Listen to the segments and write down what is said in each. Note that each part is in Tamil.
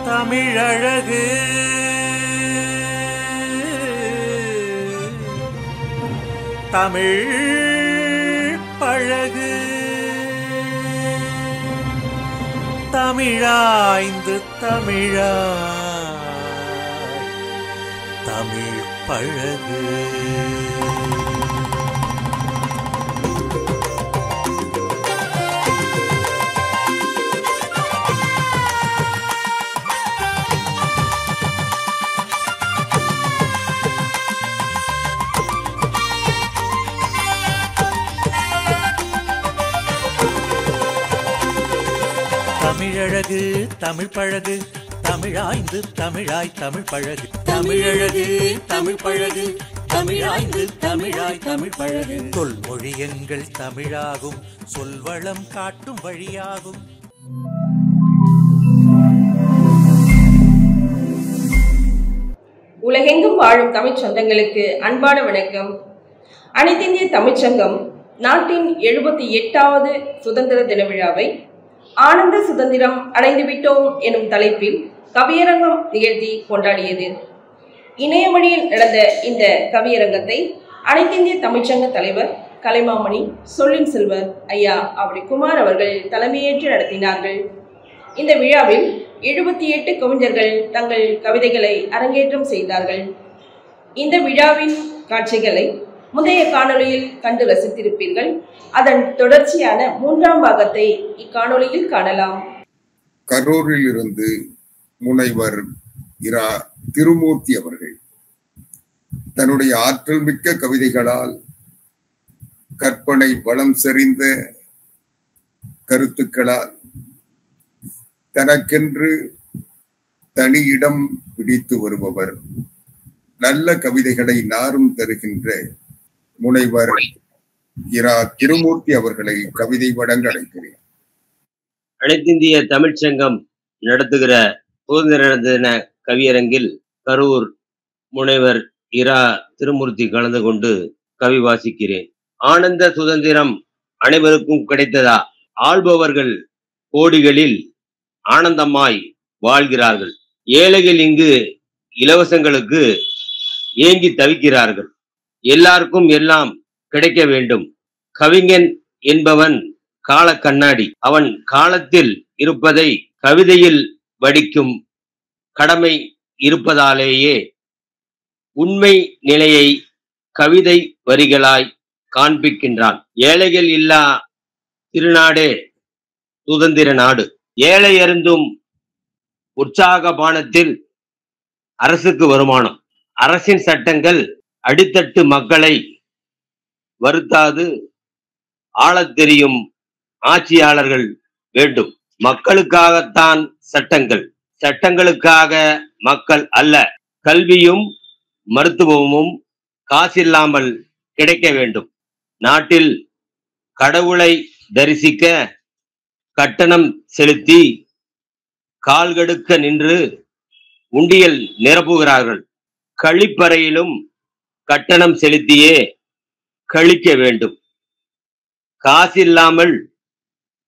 தமிழழகு தமிழ் பழகு தமிழாய்ந்து தமிழாய் தமிழ் பழகு. தமிழழகு தமிழ் பழகு தமிழாய்ந்து தமிழாய் தமிழ் பழகு. தமிழழகு தமிழ் பழகு தமிழாய்ந்து தமிழாய் தமிழ் பழகு. தொல்மொழி எங்கள் தமிழாகும், சொல்வளம் காட்டும் வழியாகும். உலகெங்கும் வாழும் தமிழ் சொந்தங்களுக்கு அன்பான வணக்கம். அனைத்திந்திய தமிழ்ச்சங்கம் நாட்டின் 78வது சுதந்திர தின விழாவை ஆனந்த சுதந்திரம் அடைந்துவிட்டோம் எனும் தலைப்பில் கவியரங்கம் நிகழ்த்தி கொண்டாடியது. இணையவழியில் நடந்த இந்த கவியரங்கத்தை அனைத்திந்திய தமிழ்ச்சங்க தலைவர் கலைமாமணி சொல்லின் செல்வர் ஐயா அப்படி குமார் அவர்கள் தலைமையேற்று நடத்தினார்கள். இந்த விழாவில் 78 கவிஞர்கள் தங்கள் கவிதைகளை அரங்கேற்றம் செய்தார்கள். இந்த விழாவின் காட்சிகளை முந்தைய காணொளியில் கண்டு ரசித்திருப்பீர்கள். அதன் தொடர்ச்சியான 3ஆம் பாகத்தை இக்காணொளியில் காணலாம். கரூரில் இருந்து முனைவர் இரா திருமூர்த்தி அவர்கள் தன்னுடைய ஆற்றல் மிக்க கவிதைகளால் கற்பனை வளம் செறிந்த கருத்துக்களால் தனக்கென்று தனி இடம் பிடித்து வருபவர். நல்ல கவிதைகளை நாரும் தருகின்ற முனைவர் இரா திருமூர்த்தி அவர்களை கவிதை வழங்க அழைக்கிறேன். அனைத்திந்திய தமிழ்ச்சங்கம் நடத்துகிற சுதந்திர தின கவியரங்கில் கரூர் முனைவர் இரா திருமூர்த்தி கலந்து கொண்டு கவி வாசிக்கிறேன். ஆனந்த சுதந்திரம் அனைவருக்கும் கிடைத்ததா? ஆள்பவர்கள் கோடிகளில் ஆனந்தமாய் வாழ்கிறார்கள். ஏழைகள் இங்கு இலவசங்களுக்கு ஏங்கி தவிக்கிறார்கள். எல்லாருக்கும் எல்லாம் கிடைக்க வேண்டும். கவிஞன் என்பவன் கால கண்ணாடி. அவன் காலத்தில் இருப்பதை கவிதையில் வடிக்கும் கடமை இருப்பதாலேயே உண்மை நிலையை கவிதை வரிகளாய் காண்பிக்கின்றான். ஏழைகள் இல்லா திருநாடே சுதந்திர நாடு. ஏழை அருந்தும் உற்சாக பானத்தில் அரசுக்கு வருமானம். அரசின் சட்டங்கள் அடித்தட்டு மக்களை வருத்தாது ஆளத் தெரியும் ஆட்சியாளர்கள் வேண்டும். மக்களுக்காகத்தான் சட்டங்கள், சட்டங்களுக்காக மக்கள் அல்ல. கல்வியும் மருத்துவமும் காசில்லாமல் கிடைக்க வேண்டும். நாட்டில் கடவுளை தரிசிக்க கட்டணம் செலுத்தி கால்கடுக்க நின்று உண்டியல் நிரப்புகிறார்கள். கழிப்பறையிலும் கட்டணம் செலுத்தியே கழிக்க வேண்டும். காசில்லாமல்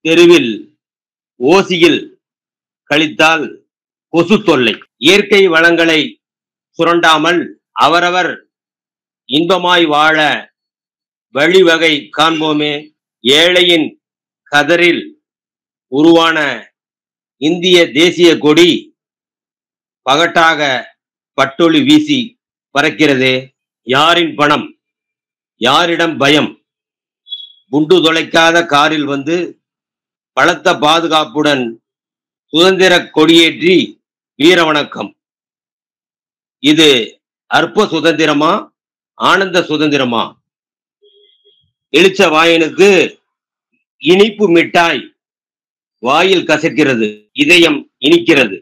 தெருவில் ஓசியில் கழித்தால் கொசு தொல்லை. இயற்கை வளங்களை சுரண்டாமல் அவரவர் இன்பமாய் வாழ வழிவகை காண்போமே. ஏழையின் கதரில் உருவான இந்திய தேசிய கொடி பகட்டாக பட்டொளி வீசி பறக்கிறதே. யாரின் பணம், யாரிடம் பயம்? குண்டு தொலைக்காத காரில் வந்து பலத்த பாதுகாப்புடன் சுதந்திர கொடியேற்றி வீர வணக்கம். இது அற்ப சுதந்திரமா, ஆனந்த சுதந்திரமா? எழுச்ச வாயனுக்கு இனிப்பு மிட்டாய் வாயில் கசக்கிறது, இதயம் இனிக்கிறது.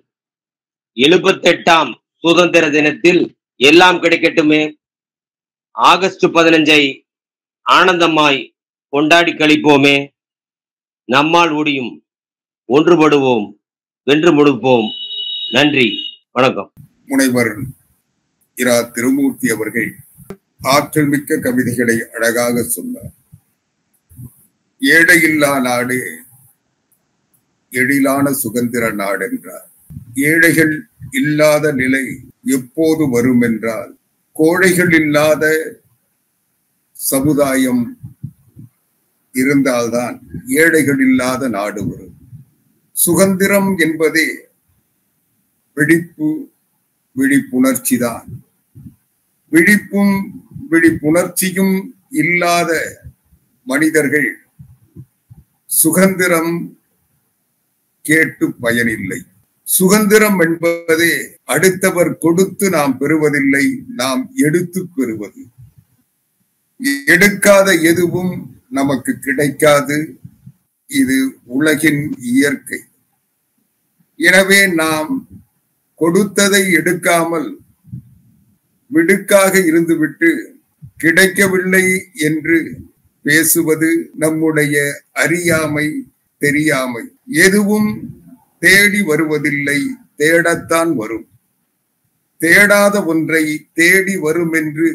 78ஆம் சுதந்திர தினத்தில் எல்லாம் கிடைக்கட்டுமே. ஆகஸ்ட் 15ஐ ஆனந்தமாய் கொண்டாடி கழிப்போமே. நம்மால் முடியும். ஒன்றுபடுவோம், வென்று முடிப்போம். நன்றி, வணக்கம். முனைவர் இரா திருமூர்த்தி அவர்கள் ஆற்றல் மிக்க கவிதைகளை அழகாக சொன்னார். ஏழையில்லா நாடு எழிலான சுதந்திர நாடு என்றார். ஏழைகள் இல்லாத நிலை எப்போது வரும் என்றால், கோழைகள் இல்லாத சமுதாயம் இருந்தால்தான் ஏழைகள் இல்லாத நாடு வரும். சுதந்திரம் என்பதே விழிப்புணர்ச்சி தான். விழிப்பும் விழிப்புணர்ச்சியும் இல்லாத மனிதர்கள் சுதந்திரம் கேட்டு பயனில்லை. சுதந்திரம் என்பதே அடுத்தவர் கொடுத்து நாம் பெறுவதில்லை, நாம் எடுத்து பெறுவது. எடுக்காத எதுவும் நமக்கு கிடைக்காது. இது உலகின் இயற்கை. எனவே நாம் கொடுத்ததை எடுக்காமல் விடுக்காக இருந்துவிட்டு கிடைக்கவில்லை என்று பேசுவது நம்முடைய அறியாமை, தெரியாமை. எதுவும் தேடி வருவதில்லை, தேடத்தான் வரும். தேடாத ஒன்றை தேடி வரும் என்று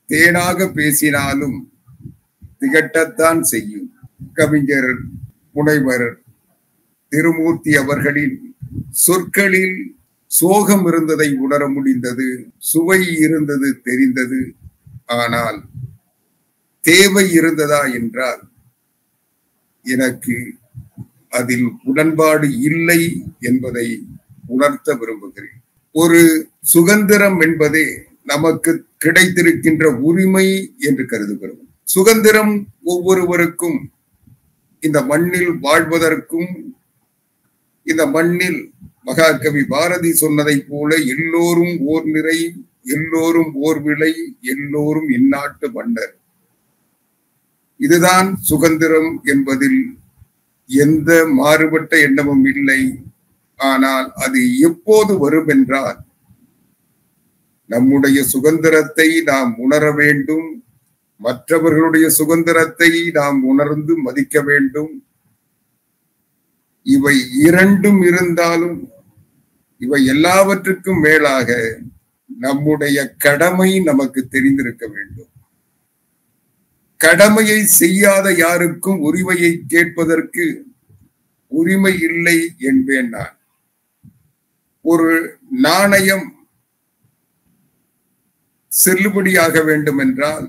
தேனாக பேசினாலும் திகட்டத்தான் செய்யும். கவிஞர் முனைவர் திருமூர்த்தி அவர்களின் சொற்களில் சோகம் இருந்ததை உணர முடிந்தது, சுவை இருந்தது தெரிந்தது. ஆனால் தேவை இருந்ததா என்றால் எனக்கு அதில் உடன்பாடு இல்லை என்பதை உணர்த்த விரும்புகிறேன். ஒரு சுதந்திரம் என்பதே நமக்கு கிடைத்திருக்கின்ற உரிமை என்று கருதுகிறோம். சுதந்திரம் ஒவ்வொருவருக்கும் இந்த மண்ணில் வாழ்வதற்கும், இந்த மண்ணில் மகாகவி பாரதி சொன்னதை போல எல்லோரும் ஓர் நிறை, எல்லோரும் ஓர் விலை, எல்லோரும் இந்நாட்டு மன்னர். இதுதான் சுதந்திரம் என்பதில் எந்த மாறுபட்ட எண்ணமும் இல்லை. ஆனால் அது எப்போது வரும் என்றால், நம்முடைய சுதந்திரத்தை நாம் உணர வேண்டும், மற்றவர்களுடைய சுதந்திரத்தை நாம் உணர்ந்து மதிக்க வேண்டும். இவை இரண்டும் இருந்தாலும், இவை எல்லாவற்றுக்கும் மேலாக நம்முடைய கடமை நமக்கு தெரிந்திருக்க வேண்டும். கடமையை செய்யாத யாருக்கும் உரிமையை கேட்பதற்கு உரிமை இல்லை என்பேன் நான். ஒரு நாணயம் செல்லுபடியாக வேண்டும் என்றால்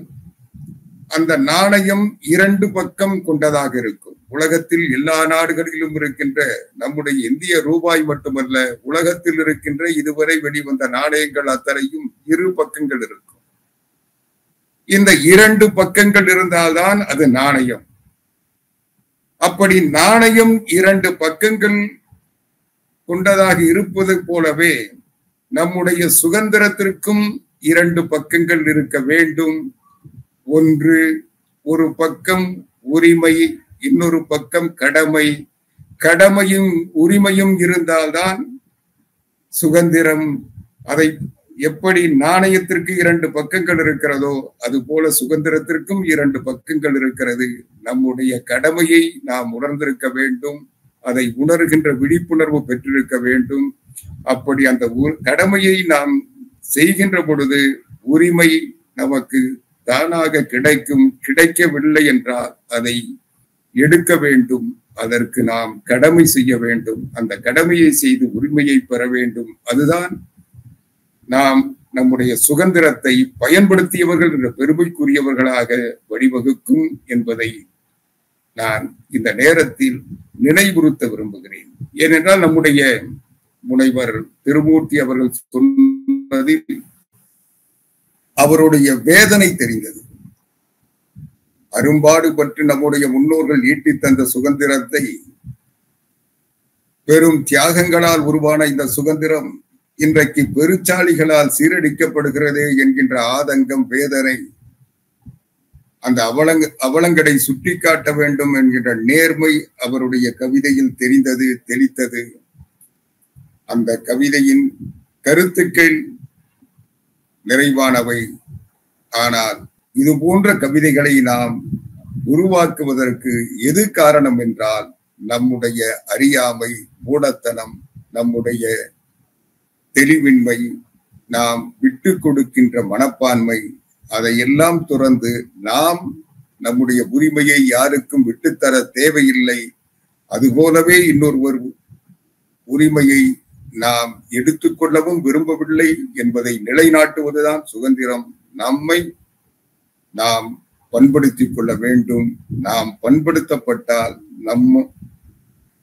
அந்த நாணயம் இரண்டு பக்கம் கொண்டதாக இருக்கும். உலகத்தில் எல்லா நாடுகளிலும் இருக்கின்ற நம்முடைய இந்திய ரூபாய் மட்டுமல்ல, உலகத்தில் இருக்கின்ற இதுவரை வெளிவந்த நாணயங்கள் அத்தனையும் இரு பக்கங்கள் இருக்கும். இந்த இரண்டு பக்கங்கள் இருந்தால்தான் அது நாணயம். அப்படி நாணயம் இரண்டு பக்கங்கள் கொண்டதாக இருப்பது போலவே நம்முடைய சுதந்திரத்திற்கும் இரண்டு பக்கங்கள் இருக்க வேண்டும். ஒன்று, ஒரு பக்கம் உரிமை, இன்னொரு பக்கம் கடமை. கடமையும் உரிமையும் இருந்தால்தான் சுதந்திரம். அதை எப்படி நாணயத்திற்கு இரண்டு பக்கங்கள் இருக்கிறதோ அது போல சுதந்திரத்திற்கும் இரண்டு பக்கங்கள் இருக்கிறது. நம்முடைய கடமையை நாம் உணர்ந்திருக்க வேண்டும், அதை உணர்கின்ற விழிப்புணர்வு பெற்றிருக்க வேண்டும். அப்படி அந்த கடமையை நாம் செய்கின்ற பொழுது உரிமை நமக்கு தானாக கிடைக்கும். கிடைக்கவில்லை என்றால் அதை எடுக்க வேண்டும். அதற்கு நாம் கடமை செய்ய வேண்டும். அந்த கடமையை செய்து உரிமையை பெற வேண்டும். அதுதான் நாம் நம்முடைய சுதந்திரத்தை பயன்படுத்தியவர்கள் என்ற பெருமைக்குரியவர்களாக வழிவகுக்கும் என்பதை நான் இந்த நேரத்தில் நினைவுறுத்த விரும்புகிறேன். ஏனென்றால் நம்முடைய முனைவர் திருமூர்த்தி அவர்கள் சொன்னதில் அவருடைய வேதனை தெரிந்தது. அரும்பாடு பற்றி நம்முடைய முன்னோர்கள் ஈட்டி தந்த சுதந்திரத்தை, பெரும் தியாகங்களால் உருவான இந்த சுதந்திரம் இன்றைக்கு பெருச்சாளிகளால் சீரழிக்கப்படுகிறதே என்கின்ற ஆதங்கம், வேதனை, அந்த அவலங்களை சுட்டிக்காட்ட வேண்டும் என்கின்ற நேர்மை அவருடைய கவிதையில் தெரிந்தது, தெளித்தது. அந்த கவிதையின் கருத்துக்கள் நிறைவானவை. ஆனால் இது போன்ற கவிதைகளை நாம் உருவாக்குவதற்கு எது காரணம் என்றால் நம்முடைய அறியாமை, மூடத்தனம், நம்முடைய தெளிவின்மை, நாம் விட்டு கொடுக்கின்ற மனப்பான்மை. அதையெல்லாம் துறந்து நாம் நம்முடைய உரிமையை யாருக்கும் விட்டுத்தர தேவையில்லை. அதுபோலவே இன்னொருவர் உரிமையை நாம் எடுத்துக்கொள்ளவும் விரும்பவில்லை என்பதை நிலைநாட்டுவதுதான் சுதந்திரம். நம்மை நாம் பண்படுத்திக் கொள்ள வேண்டும். நாம் பண்படுத்தப்பட்டால்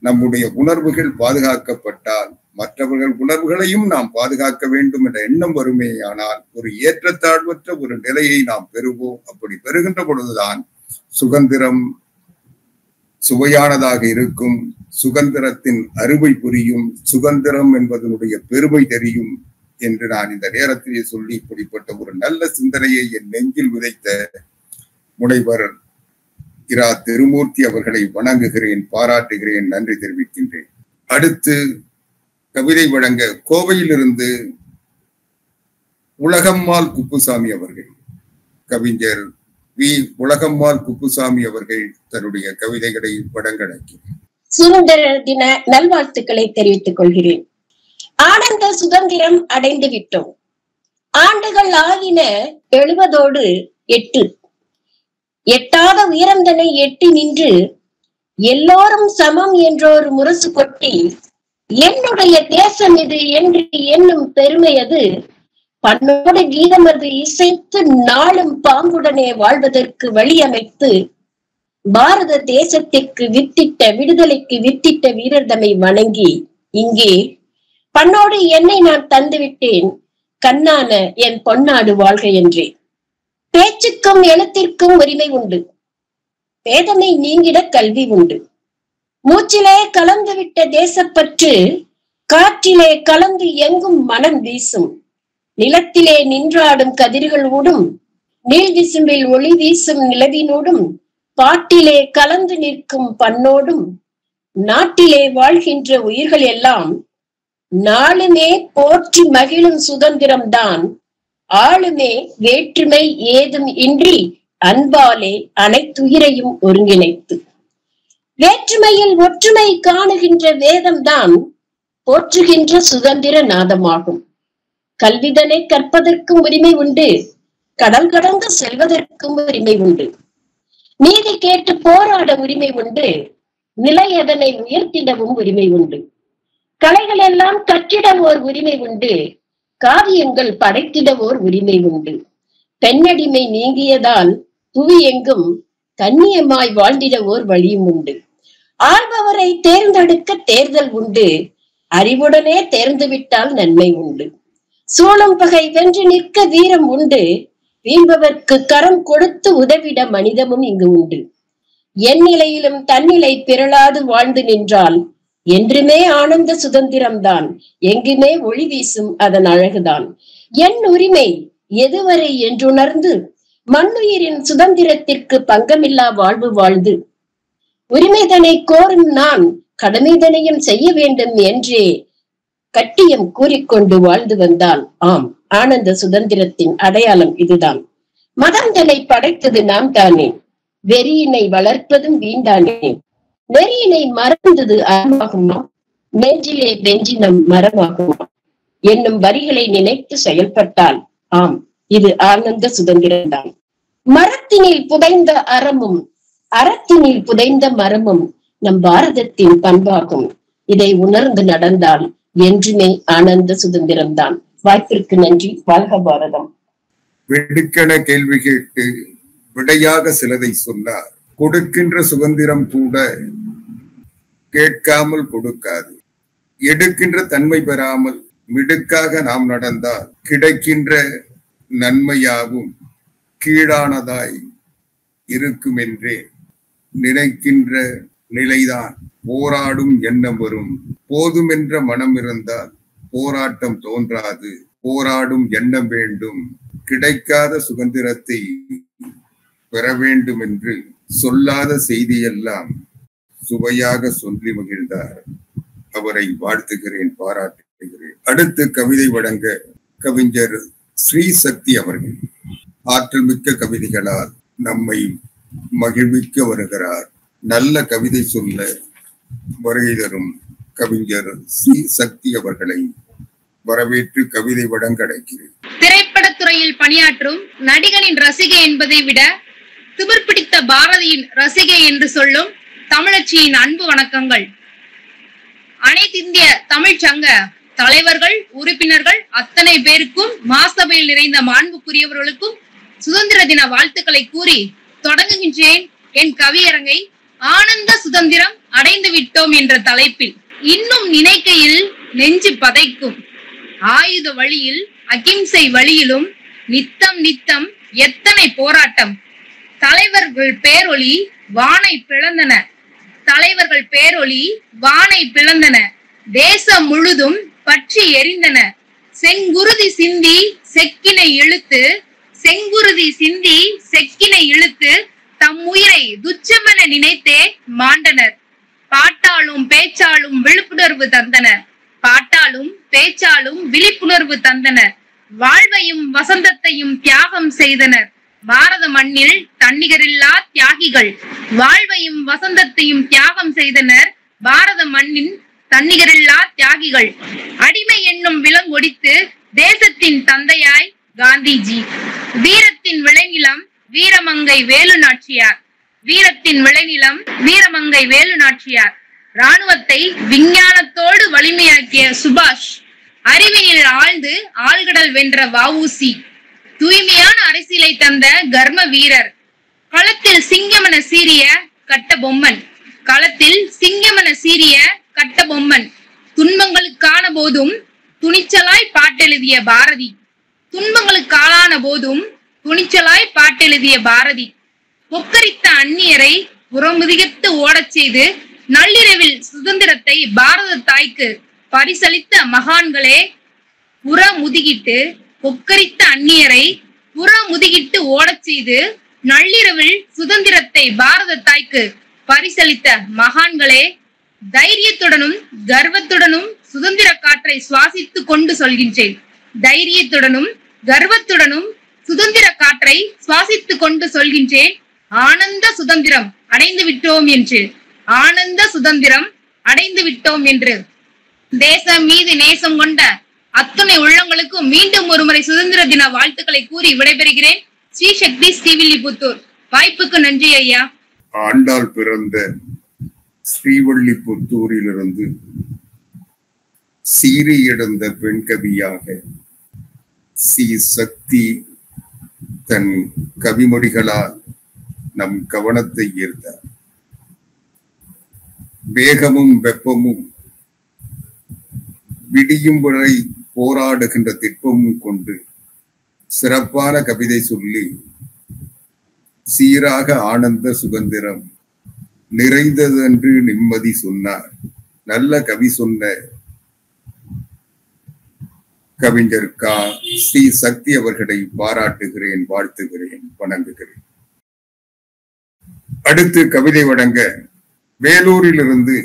நம்முடைய உணர்வுகள் பாதுகாக்கப்பட்டால் மற்றவர்கள் உணர்வுகளையும் நாம் பாதுகாக்க வேண்டும் என்ற எண்ணம் வருமேயானால் ஒரு ஏற்றத்தாழ்வற்ற ஒரு நிலையை நாம் பெறுவோம். அப்படி பெறுகின்ற பொழுதுதான் சுதந்திரம் சுவையானதாக இருக்கும், சுதந்திரத்தின் அருமை புரியும், சுதந்திரம் என்பதனுடைய பெருமை தெரியும் என்று நான் இந்த நேரத்திலே சொல்லி இப்படிப்பட்ட ஒரு நல்ல சிந்தனையை என் நெஞ்சில் விதைத்த முனைவர் இரா திருமூர்த்தி அவர்களை வணங்குகிறேன், பாராட்டுகிறேன், நன்றி தெரிவிக்கின்றேன். அடுத்து கவிதை வழங்க கோவையிலிருந்து உலகம்மாள் குப்புசாமி அவர்கள், கவிஞர் வி உலகம்மாள் குப்புசாமி அவர்கள் தன்னுடைய கவிதைகளை வழங்கினார். சுதந்திர தின நல்வாழ்த்துக்களை தெரிவித்துக் கொள்கிறேன். ஆனந்த சுதந்திரம் அடைந்து விட்டோம். ஆண்டுகள் ஆகின 70 8. எட்டாத உயர்ந்தனை எட்டி நின்று எல்லோரும் சமம் என்றொரு முரசு கொட்டி என்னுடைய தேசம் இது என்று என்னும் பெருமை அது பண்ணோடு கீதம் அது இசைத்து நாளும் பாங்குடனே வாழ்வதற்கு வழியமைத்து பாரத தேசத்திற்கு வித்திட்ட விடுதலைக்கு வித்திட்ட வீரர் தம்மை வணங்கி இங்கே பண்ணோடு என்னை நான் தந்துவிட்டேன் கண்ணான என் பொன்னாடு வாழ்க என்றேன். பேச்சுக்கும் எழுத்திற்கும் உரிமை உண்டு, பேதமை நீங்கிட கல்வி உண்டு. மூச்சிலே கலந்துவிட்ட தேசப்பற்று காற்றிலே கலந்து எங்கும் மனம் வீசும். நிலத்திலே நின்றாடும் கதிர்கள் ஊடும், நீள் விசும்பில் ஒளி வீசும் நிலவினோடும், பாட்டிலே கலந்து நிற்கும் பண்ணோடும், நாட்டிலே வாழ்கின்ற உயிர்கள் எல்லாம் நாளுமே போற்றி மகிழும் சுதந்திரம்தான். ஆளுமே வேற்றுமை ஏதும் இன்றி அன்பாலே அனைத்துயிரையும் ஒருங்கிணைத்து வேற்றுமையில் ஒற்றுமை காணுகின்ற வேதம்தான் போற்றுகின்ற சுதந்திர நாதமாகும். கல்விதனை கற்பதற்கும் உரிமை உண்டு, கடல் கடந்து செல்வதற்கும் உரிமை உண்டு. நீதி கேட்டு போராட உரிமை உண்டு, நிலையதனை உயர்த்திடவும் உரிமை உண்டு. கலைகள் எல்லாம் கற்றிட ஓர் உரிமை உண்டு, காவியங்கள் படைத்திட ஓர் உரிமை உண்டு. பெண்ணடிமை நீங்கியதால் புவி எங்கும் கண்ணியமாய் வாழ்ந்திட ஓர் வழியும் உண்டு. ஆள்பவரை தேர்ந்தெடுக்க தேர்தல் உண்டு, அறிவுடனே தேர்ந்துவிட்டால் நன்மை உண்டு. சூழும் பகை வென்று நிற்க வீரம் உண்டு, வீம்பவர்க்கு கரம் கொடுத்து உதவிட மனிதமும் இங்கு உண்டு. என் நிலையிலும் தன்னிலை பிறளாது வாழ்ந்து நின்றால் என்றுமே ஆனந்த சுதந்திரம்தான், எங்குமே ஒளி வீசும் அதன் அழகுதான். என் உரிமை எதுவரை என்றுணர்ந்து மண்ணுயிரின் சுதந்திரத்திற்கு பங்கமில்லா வாழ்வு வாழ்ந்து உரிமைதனை கோரும் நான் கடமைதனையும் செய்ய வேண்டும் என்றே கட்டியம் கூறிக்கொண்டு வாழ்ந்து வந்தால் ஆம், ஆனந்த சுதந்திரத்தின் அடையாளம் இதுதான். மதந்தனை படைத்தது நாம் தானே, வெறியினை வளர்ப்பதும் வீண்டானே. நெறியினை மறந்தது அறமாகுமா, நெஞ்சிலே வெஞ்சினம் மரமாகுமா என்னும் வரிகளை நினைத்து செயல்பட்டால் ஆம், இது ஆனந்த சுதந்திரம்தான். மரத்தினில் புதைந்த அறமும் அறத்தினில் புதைந்த மரமும் நம் பாரதத்தின் பண்பாகும். இதை உணர்ந்து நடந்தால் என்றுமே ஆனந்த சுதந்திரம்தான். வாய்ப்பிற்கு நன்றி. வாழ்க பாரதம். வெடுக்கென கேள்வி கேட்டு விடையாக சிலதை சொன்னார். கொடுக்கின்ற சுதந்திரம் கூட கேட்காமல் கொடுக்காது. எடுக்கின்ற தன்மை பெறாமல் மிடுக்காக நாம் நடந்தால் கிடைக்கின்ற நன்மையாகும் கீழானதாய் இருக்கும் என்றே நினைக்கின்ற நிலைதான் போராடும் எண்ணம் வரும். போதுமென்ற மனம் இருந்தால் போராட்டம் தோன்றாது. போராடும் எண்ணம் வேண்டும். கிடைக்காத சுதந்திரத்தை பெற வேண்டும் என்று சொல்லாத செய்தியெல்லாம் சுவையாக சொல்லி மகிழ்ந்தார். அவரை வாழ்த்துகிறேன், பாராட்டுகிறேன். அடுத்து கவிதை வழங்க கவிஞர் ஸ்ரீ சக்தி அவர்கள் ஆற்றல் மிக்க கவிதைகளால் நம்மை மகிழ்விக்க வருகிறார். நல்ல கவிதை சொல்ல வருகை தரும் கவிஞர் ஸ்ரீ சக்தி அவர்களை வரவேற்று கவிதை வழங்க அழைக்கிறேன். திரைப்படத்துறையில் பணியாற்றும் நடிகனின் ரசிகை என்பதை விட திமிர் பிடித்த பாரதியின் ரசிகை என்று சொல்லும் தமிழச்சியின் அன்பு வணக்கங்கள். அனைத்திந்திய தமிழ்ச்சங்க தலைவர்கள், உறுப்பினர்கள் அத்தனை பேருக்கும், மாசபையில் நிறைந்த மாண்புக்குரியவர்களுக்கும் சுதந்திர தின வாழ்த்துக்களை கூறி தொடங்குகின்றேன் என் கவியரங்கை. ஆனந்த சுதந்திரம் அடைந்து விட்டோம் என்ற தலைப்பில். இன்னும் நினைக்கையில் நெஞ்சு பதைக்கும், ஆயுத வழியில் அகிம்சை வழியிலும் நித்தம் நித்தம் எத்தனை போராட்டம். தலைவர்கள் பேரொளி வானை பிளந்தன, தலைவர்கள் பேரொளி வானை பிளந்தன, தேசம் முழுதும் பற்றி எரிந்தன. செங்குருதி சிந்தி செக்கினை இழுத்து, செங்குருதி சிந்தி செக்கினை இழுத்து தம் உயிரை துச்சமென நினைத்தே மாண்டனர். பாட்டாலும் பேச்சாலும் விழிப்புணர்வு தந்தனர், பாட்டாலும் பேச்சாலும் விழிப்புணர்வு தந்தனர். வாழ்வையும் வசந்தத்தையும் தியாகம் செய்தனர். பாரத மண்ணில் தன்னிகரில்லா தியாகிகள், வாழ்வையும் வசந்தத்தையும் தியாகம் செய்தனர். பாரத மண்ணின் தன்னிகரில்லா தியாகிகள். அடிமை என்னும் விலங்கொடித்து தேசத்தின் தந்தையாய் காந்திஜி. வீரத்தின் விளைநிலம் வீரமங்கை வேலு நாச்சியார், வீரத்தின் விளைநிலம் வீரமங்கை வேலு நாச்சியார். ராணுவத்தை விஞ்ஞானத்தோடு வலிமையாக்கிய சுபாஷ், அறிவினில் ஆழ்ந்து ஆழ்கடல் வென்ற வஉசி, தூய்மையான அரசியலை தந்த கர்ம வீரர். களத்தில் சிங்கமென சீரிய கட்டபொம்மன், களத்தில் சிங்கமென சீரிய கட்டபொம்மன். துன்பங்களுக்கான போதும் துணிச்சலாய் பாட்டெழுதிய பாரதி, துன்பங்களுக்கான போதும் துணிச்சலாய் பாட்டெழுதிய பாரதி. கொக்கரித்த அந்நியரை புறமுதுகிட்டு ஓடச் செய்து நள்ளிரவில் சுதந்திரத்தை பாரத தாய்க்கு பரிசளித்த மகான்களே, புறமுதுகிட்டு கொக்கரித்த அந்நியரை புறமுதுகிட்டு ஓடச் செய்து நள்ளிரவில் சுதந்திரத்தை பாரத தாய்க்கு பரிசளித்த மகான்களே, தைரியத்துடனும் கர்வத்துடனும் சுதந்திர காற்றை சுவாசித்துக் கொண்டு சொல்கின்றேன். தைரியத்துடனும் கர்வத்துடனும் சுதந்திர காற்றை சுவாசித்துக் கொண்டு சொல்கின்றேன். ஆனந்த சுதந்திரம் அடைந்து விட்டோம் என்று, ஆனந்த சுதந்திரம் அடைந்து விட்டோம் என்று. தேசம் மீது நேசம் கொண்ட அத்துணை உள்ளங்களுக்கும் மீண்டும் ஒருமுறை சுதந்திர தின வாழ்த்துக்களை கூறி விடைபெறுகிறேன். ஸ்ரீ சக்தி ஸ்ரீவில்லிபுத்தூர். வாய்ப்புக்கு நன்றி ஐயா. ஆண்டாள் பிறந்த ஸ்ரீவில்லிபுத்தூரிலிருந்து சீறி எழுந்த பெண் கவியாக சி சக்தி தன் கவிமொழிகளால் நம் கவனத்தை ஈர்த்தார். வேகமும் வெப்பமும் விடியும் வரை போராடுகின்ற திட்பமும் கொண்டு சிறப்பான கவிதை சொல்லி சீராக ஆனந்த சுதந்திரம் நிறைந்தது என்று நிம்மதி சொன்னார். நல்ல கவி சொன்ன கவிஞர் ஸ்ரீ சக்தி அவர்களை பாராட்டுகிறேன், வாழ்த்துகிறேன், வணங்குகிறேன். அடுத்து கவிதை வழங்க வேலூரிலிருந்து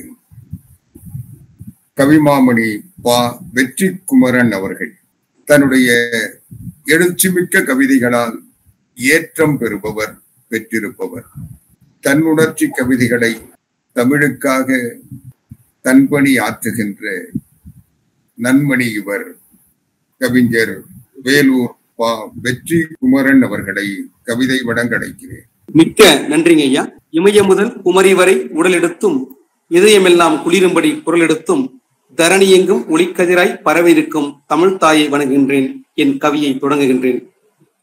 கவிமாமணி பா. வெற்றி குமரன் அவர்கள் தன்னுடைய எழுச்சிமிக்க கவிதைகளால் ஏற்றம் பெறுபவர், பெற்றிருப்பவர். தன்னுணர்ச்சி கவிதைகளை தமிழுக்காக தன்பணி ஆற்றுகின்ற நன்மணி இவர். கவிஞர் வேலூர் பா. வெற்றி குமரன் அவர்களை கவிதை வழங்க அழைக்கிறேன். மிக்க நன்றிங்க ஐயா. இமய முதல் குமரி வரை உடல் எடுத்தும் இதயமெல்லாம் குளிரும்படி குரல் எடுத்தும் தரணி எங்கும் ஒளிக்கதிராய் பரவிருக்கும் தமிழ் தாயை வணங்குகின்றேன். என் கவியை தொடங்குகின்றேன்.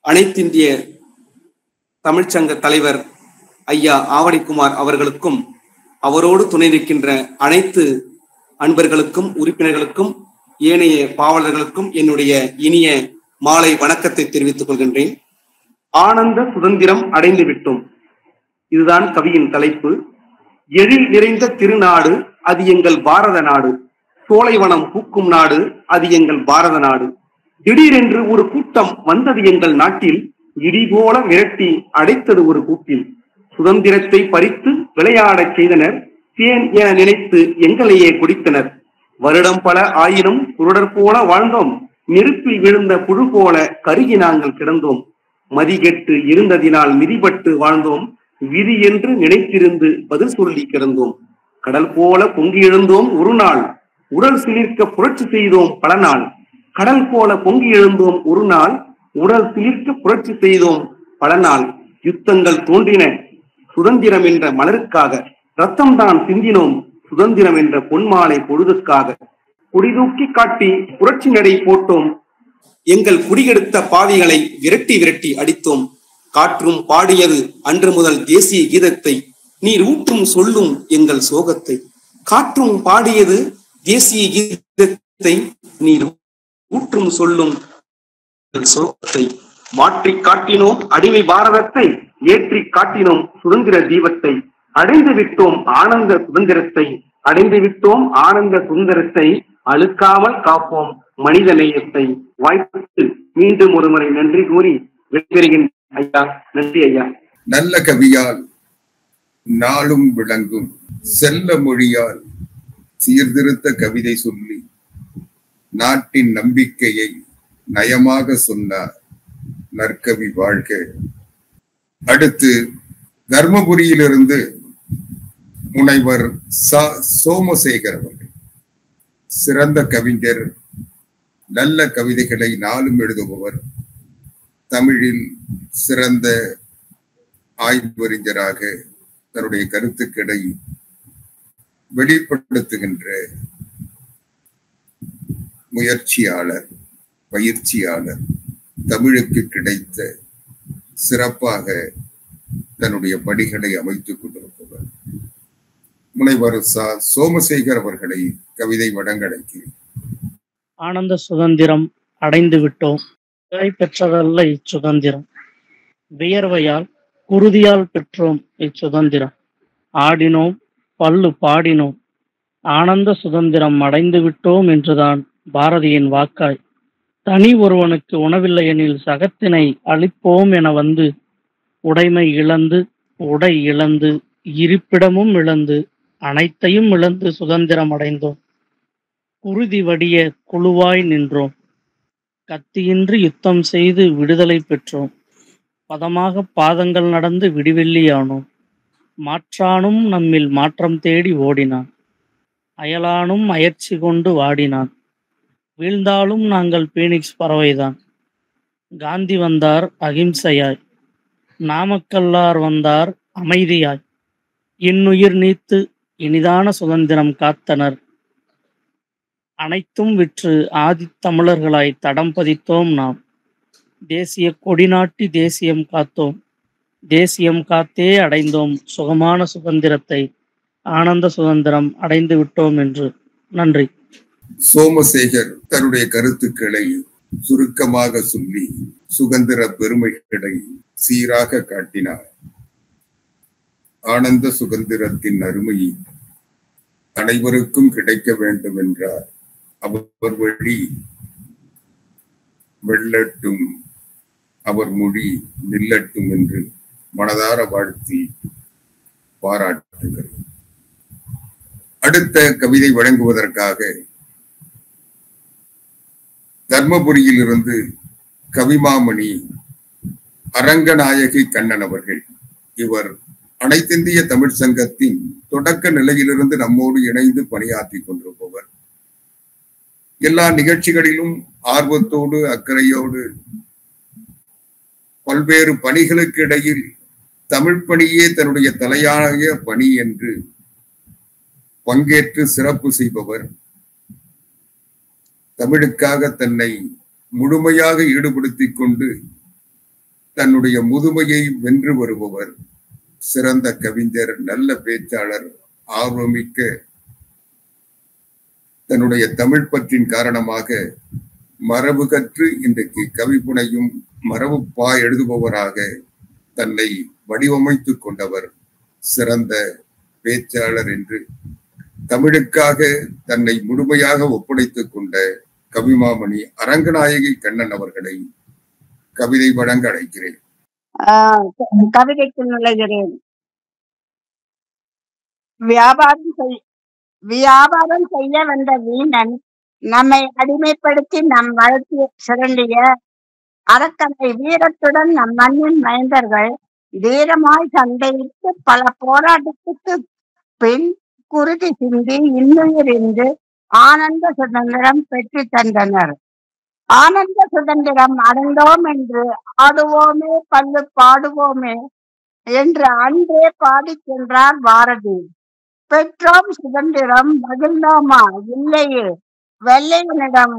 அனைத்திந்திய தமிழ்ச்சங்க தலைவர் ஐயா ஆவடிக்குமார் அவர்களுக்கும் அவரோடு துணை நிற்கின்ற அனைத்து அன்பர்களுக்கும் உறுப்பினர்களுக்கும் ஏனைய பாவலர்களுக்கும் என்னுடைய இனிய மாலை வணக்கத்தை தெரிவித்துக் கொள்கின்றேன். ஆனந்த சுதந்திரம் அடைந்து விட்டோம், இதுதான் கவியின் தலைப்பு. எழில் நிறைந்த திருநாடு அது எங்கள் பாரத நாடு, சோலைவனம் பூக்கும் நாடு அது எங்கள் பாரத நாடு. திடீரென்று ஒரு கூட்டம் வந்தது எங்கள் நாட்டில், இடிபோல விரட்டி அடைத்தது ஒரு கூட்டில். சுதந்திரத்தை பறித்து விளையாடச் செய்தனர், தேன் என நினைத்து எங்களையே குடித்தனர். வருடம் பல ஆயினும் குருடர் போல வாழ்ந்தோம், நெருப்பில் விழுந்த புழு போல கருகி நாங்கள் கிடந்தோம். மதிகெட்டு இருந்ததினால் மிதிபட்டு வாழ்ந்தோம், விதி என்று நினைத்திருந்து பதில் சொல்லி கிடந்தோம். கடல் போல பொங்கி எழுந்தோம் ஒரு நாள், உடல் சிலிர்க்க புரட்சி செய்தோம் பல நாள். கடல் போல பொங்கி எழுந்தோம் ஒரு நாள், உடல் சிலிர்க்க புரட்சி செய்தோம் பல நாள். யுத்தங்கள் தோன்றின சுதந்திரம் என்ற மலருக்காக, ரத்தம் தான் சிந்தினோம் சுதந்திரம் என்ற பொன்மாலை பொழுதுக்காக. குடிதூக்கி காட்டி புரட்சி நடை போட்டோம். எங்கள் குடிகெடுத்த பாவிகளை விரட்டி விரட்டி அடித்தோம். காற்றும் பாடியது அன்று முதல் தேசிய கீதத்தை, நீர் ஊற்றும் சொல்லும் எங்கள் சோகத்தை. காற்றும் பாடியது தேசிய கீதத்தை, நீர் ஊற்றும் சொல்லும் சோகத்தை. மாற்றி காட்டினோம் அடிமை பாரதத்தை, ஏற்றி காட்டினோம் சுதந்திர தீபத்தை. அடைந்து விட்டோம் ஆனந்த சுதந்திரத்தை, அடைந்து விட்டோம் ஆனந்த சுதந்திரத்தை. அழுக்காமல் காப்போம் மனித நேயத்தை. வாய்ப்புக்கு மீண்டும் ஒருமுறை நன்றி கூறி விடைபெறுகின்ற ஐயா. நன்றி ஐயா. நல்ல கவியால் நாளும் விளங்கும், செல்ல மொழியால் சீர்திருத்த கவிதை சொல்லி நாட்டின் நம்பிக்கையை நயமாக சொன்னார் நற்கவி வாழ்க. அடுத்து தர்மபுரியிலிருந்து முனைவர் சோமசேகர் அவர்கள், சிறந்த கவிஞர், நல்ல கவிதைகளை நாளும் எழுதுபவர், தமிழில் சிறந்த ஆய்வறிஞராக தன்னுடைய கருத்துக்களை வெளிப்படுத்துகின்ற முயற்சியாளர், பயிற்சியாளர், தமிழுக்கு கிடைத்த சிறப்பாக தன்னுடைய பணிகளை அமைத்துக் கொண்டிருப்பவர் முனைவர் சோமசேகர் அவர்களை கவிதை வழங்கடைக்கிறேன். ஆனந்த சுதந்திரம் அடைந்து விட்டோம், பெற்றதல்ல இச்சுதந்திரம். வியர்வையால் குருதியால் பெற்றோம் இச்சுதந்திரம். ஆடினோம் பல்லு பாடினோம், ஆனந்த சுதந்திரம் அடைந்து விட்டோம் என்றுதான் பாரதியின் வாக்காய். தனி ஒருவனுக்கு உணவில்லை எனில் சகத்தினை அளிப்போம் என வந்து, உடைமை இழந்து உடை இழந்து இருப்பிடமும் இழந்து அனைத்தையும் இழந்து சுதந்திரம் அடைந்தோம். குருதி வடிய குழுவாய் நின்றோம், கத்தியின்றி யுத்தம் செய்து விடுதலை பெற்றோம். பதமாக பாதங்கள் நடந்து விடிவெள்ளியானோம். மாற்றானும் நம்மில் மாற்றம் தேடி ஓடினான், அயலானும் அயற்சி கொண்டு வாடினான். வீழ்ந்தாலும் நாங்கள் பீனிக்ஸ் பறவைதான். காந்தி வந்தார் அகிம்சையாய், நாமக்கல்லார் வந்தார் அமைதியாய். இன்னுயிர் நீத்து இனிதான சுதந்திரம் காத்தனர். அனைத்தும் விற்று ஆதித்தமிழர்களாய் தடம் பதித்தோம் நாம். தேசிய கொடி நாட்டி தேசியம் காத்தோம், தேசியம் காத்தே அடைந்தோம் சுகமான சுதந்திரத்தை. ஆனந்த சுதந்திரம் அடைந்து விட்டோம் என்று. நன்றி. சோமசேகர் தன்னுடைய கருத்துக்களை சுருக்கமாக சொல்லி சுதந்திர பெருமைகளை சீராக காட்டினார். ஆனந்த சுதந்திரத்தின் அருமை அனைவருக்கும் கிடைக்க வேண்டும் என்றார். அவர் வழி வெல்லட்டும், அவர் மொழி நில்லட்டும் என்று மனதார வாழ்த்தி பாராட்டுங்கள். அடுத்த கவிதை வழங்குவதற்காக தர்மபுரியில் இருந்து கவிமாமணி அரங்கநாயகி கண்ணன் அவர்கள், இவர் அனைத்திந்திய தமிழ் சங்கத்தின் தொடக்க நிலையிலிருந்து நம்மோடு இணைந்து பணியாற்றி கொண்டிருப்பவர். எல்லா நிகழ்ச்சிகளிலும் ஆர்வத்தோடு அக்கறையோடு பல்வேறு பணிகளுக்கு இடையில் தமிழ் பணியே தன்னுடைய தலையாய பணி என்று பங்கேற்று சிறப்பு செய்பவர். தமிழுக்காக தன்னை முழுமையாக ஈடுபடுத்திக் கொண்டு தன்னுடைய முதுமையை வென்று வருபவர். சிறந்த கவிஞர், நல்ல பேச்சாளர், ஆர்வமிக்க, தன்னுடைய தமிழ் பற்றின் காரணமாக மரபு கற்று இன்றைக்கு கவிப்புனையும் மரபுப்பா எழுதுபவராக தன்னை வடிவமைத்துக் கொண்டவர். சிறந்த பேச்சாளர் என்று தமிழுக்காக தன்னை முழுமையாக ஒப்படைத்துக் கொண்ட கவிமாமணி அரங்கநாயகி கண்ணன் அவர்களை கவிதை வழங்க அழைக்கிறேன். கவிதைக்கு நுழைகிறேன். வியாபாரம் செய்ய வந்த வீணன் நம்மை அடிமைப்படுத்தி நம் வளர்ச்சி சுரண்டிய அரக்கனை வீரத்துடன் நம் மண்ணின் மைந்தர்கள் தீரமாய் சண்டையிட்டு பல போராட்டத்துக்கு பின் குருதி சிந்தி இன்னுயிரிந்து ஆனந்த சுதந்திரம் பெற்று தந்தனர். ஆனந்த சுதந்திரம் அடைந்தோம் என்று ஆடுவோமே பல்லு பாடுவோமே என்று அன்றே பாடிச் சென்றார் பாரதி. பெற்றோம் சுதந்திரம் மகிழ்ந்தோமா? இல்லையே. வெள்ளையனிடம்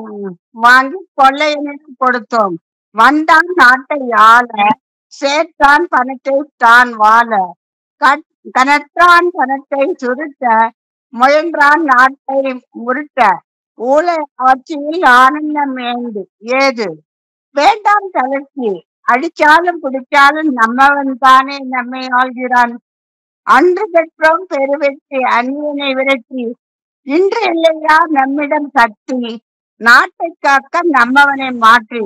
வாங்கி கொள்ளையனிடம் கொடுத்தோம். வந்தான் நாட்டை ஆள, சேர்த்தான் பணத்தை தான் வாழ, கனற்றான் பணத்தை சுருட்ட, முயன்றான் நாட்டை முருட்ட. ஊழல் ஆட்சியில் ஆனந்தம் ஏது, வேண்டாம் தளர்ச்சி, அடிச்சாலும் பிடிச்சாலும் நம்மவன் தானே நம்மை ஆள்கிறான். அன்று பெற்றோம் பெருவெற்றி அந்நியனை விரட்டி, இன்று இல்லையா நம்மிடம் சக்தி, நாட்டை காக்க நம்மவனை மாற்றி.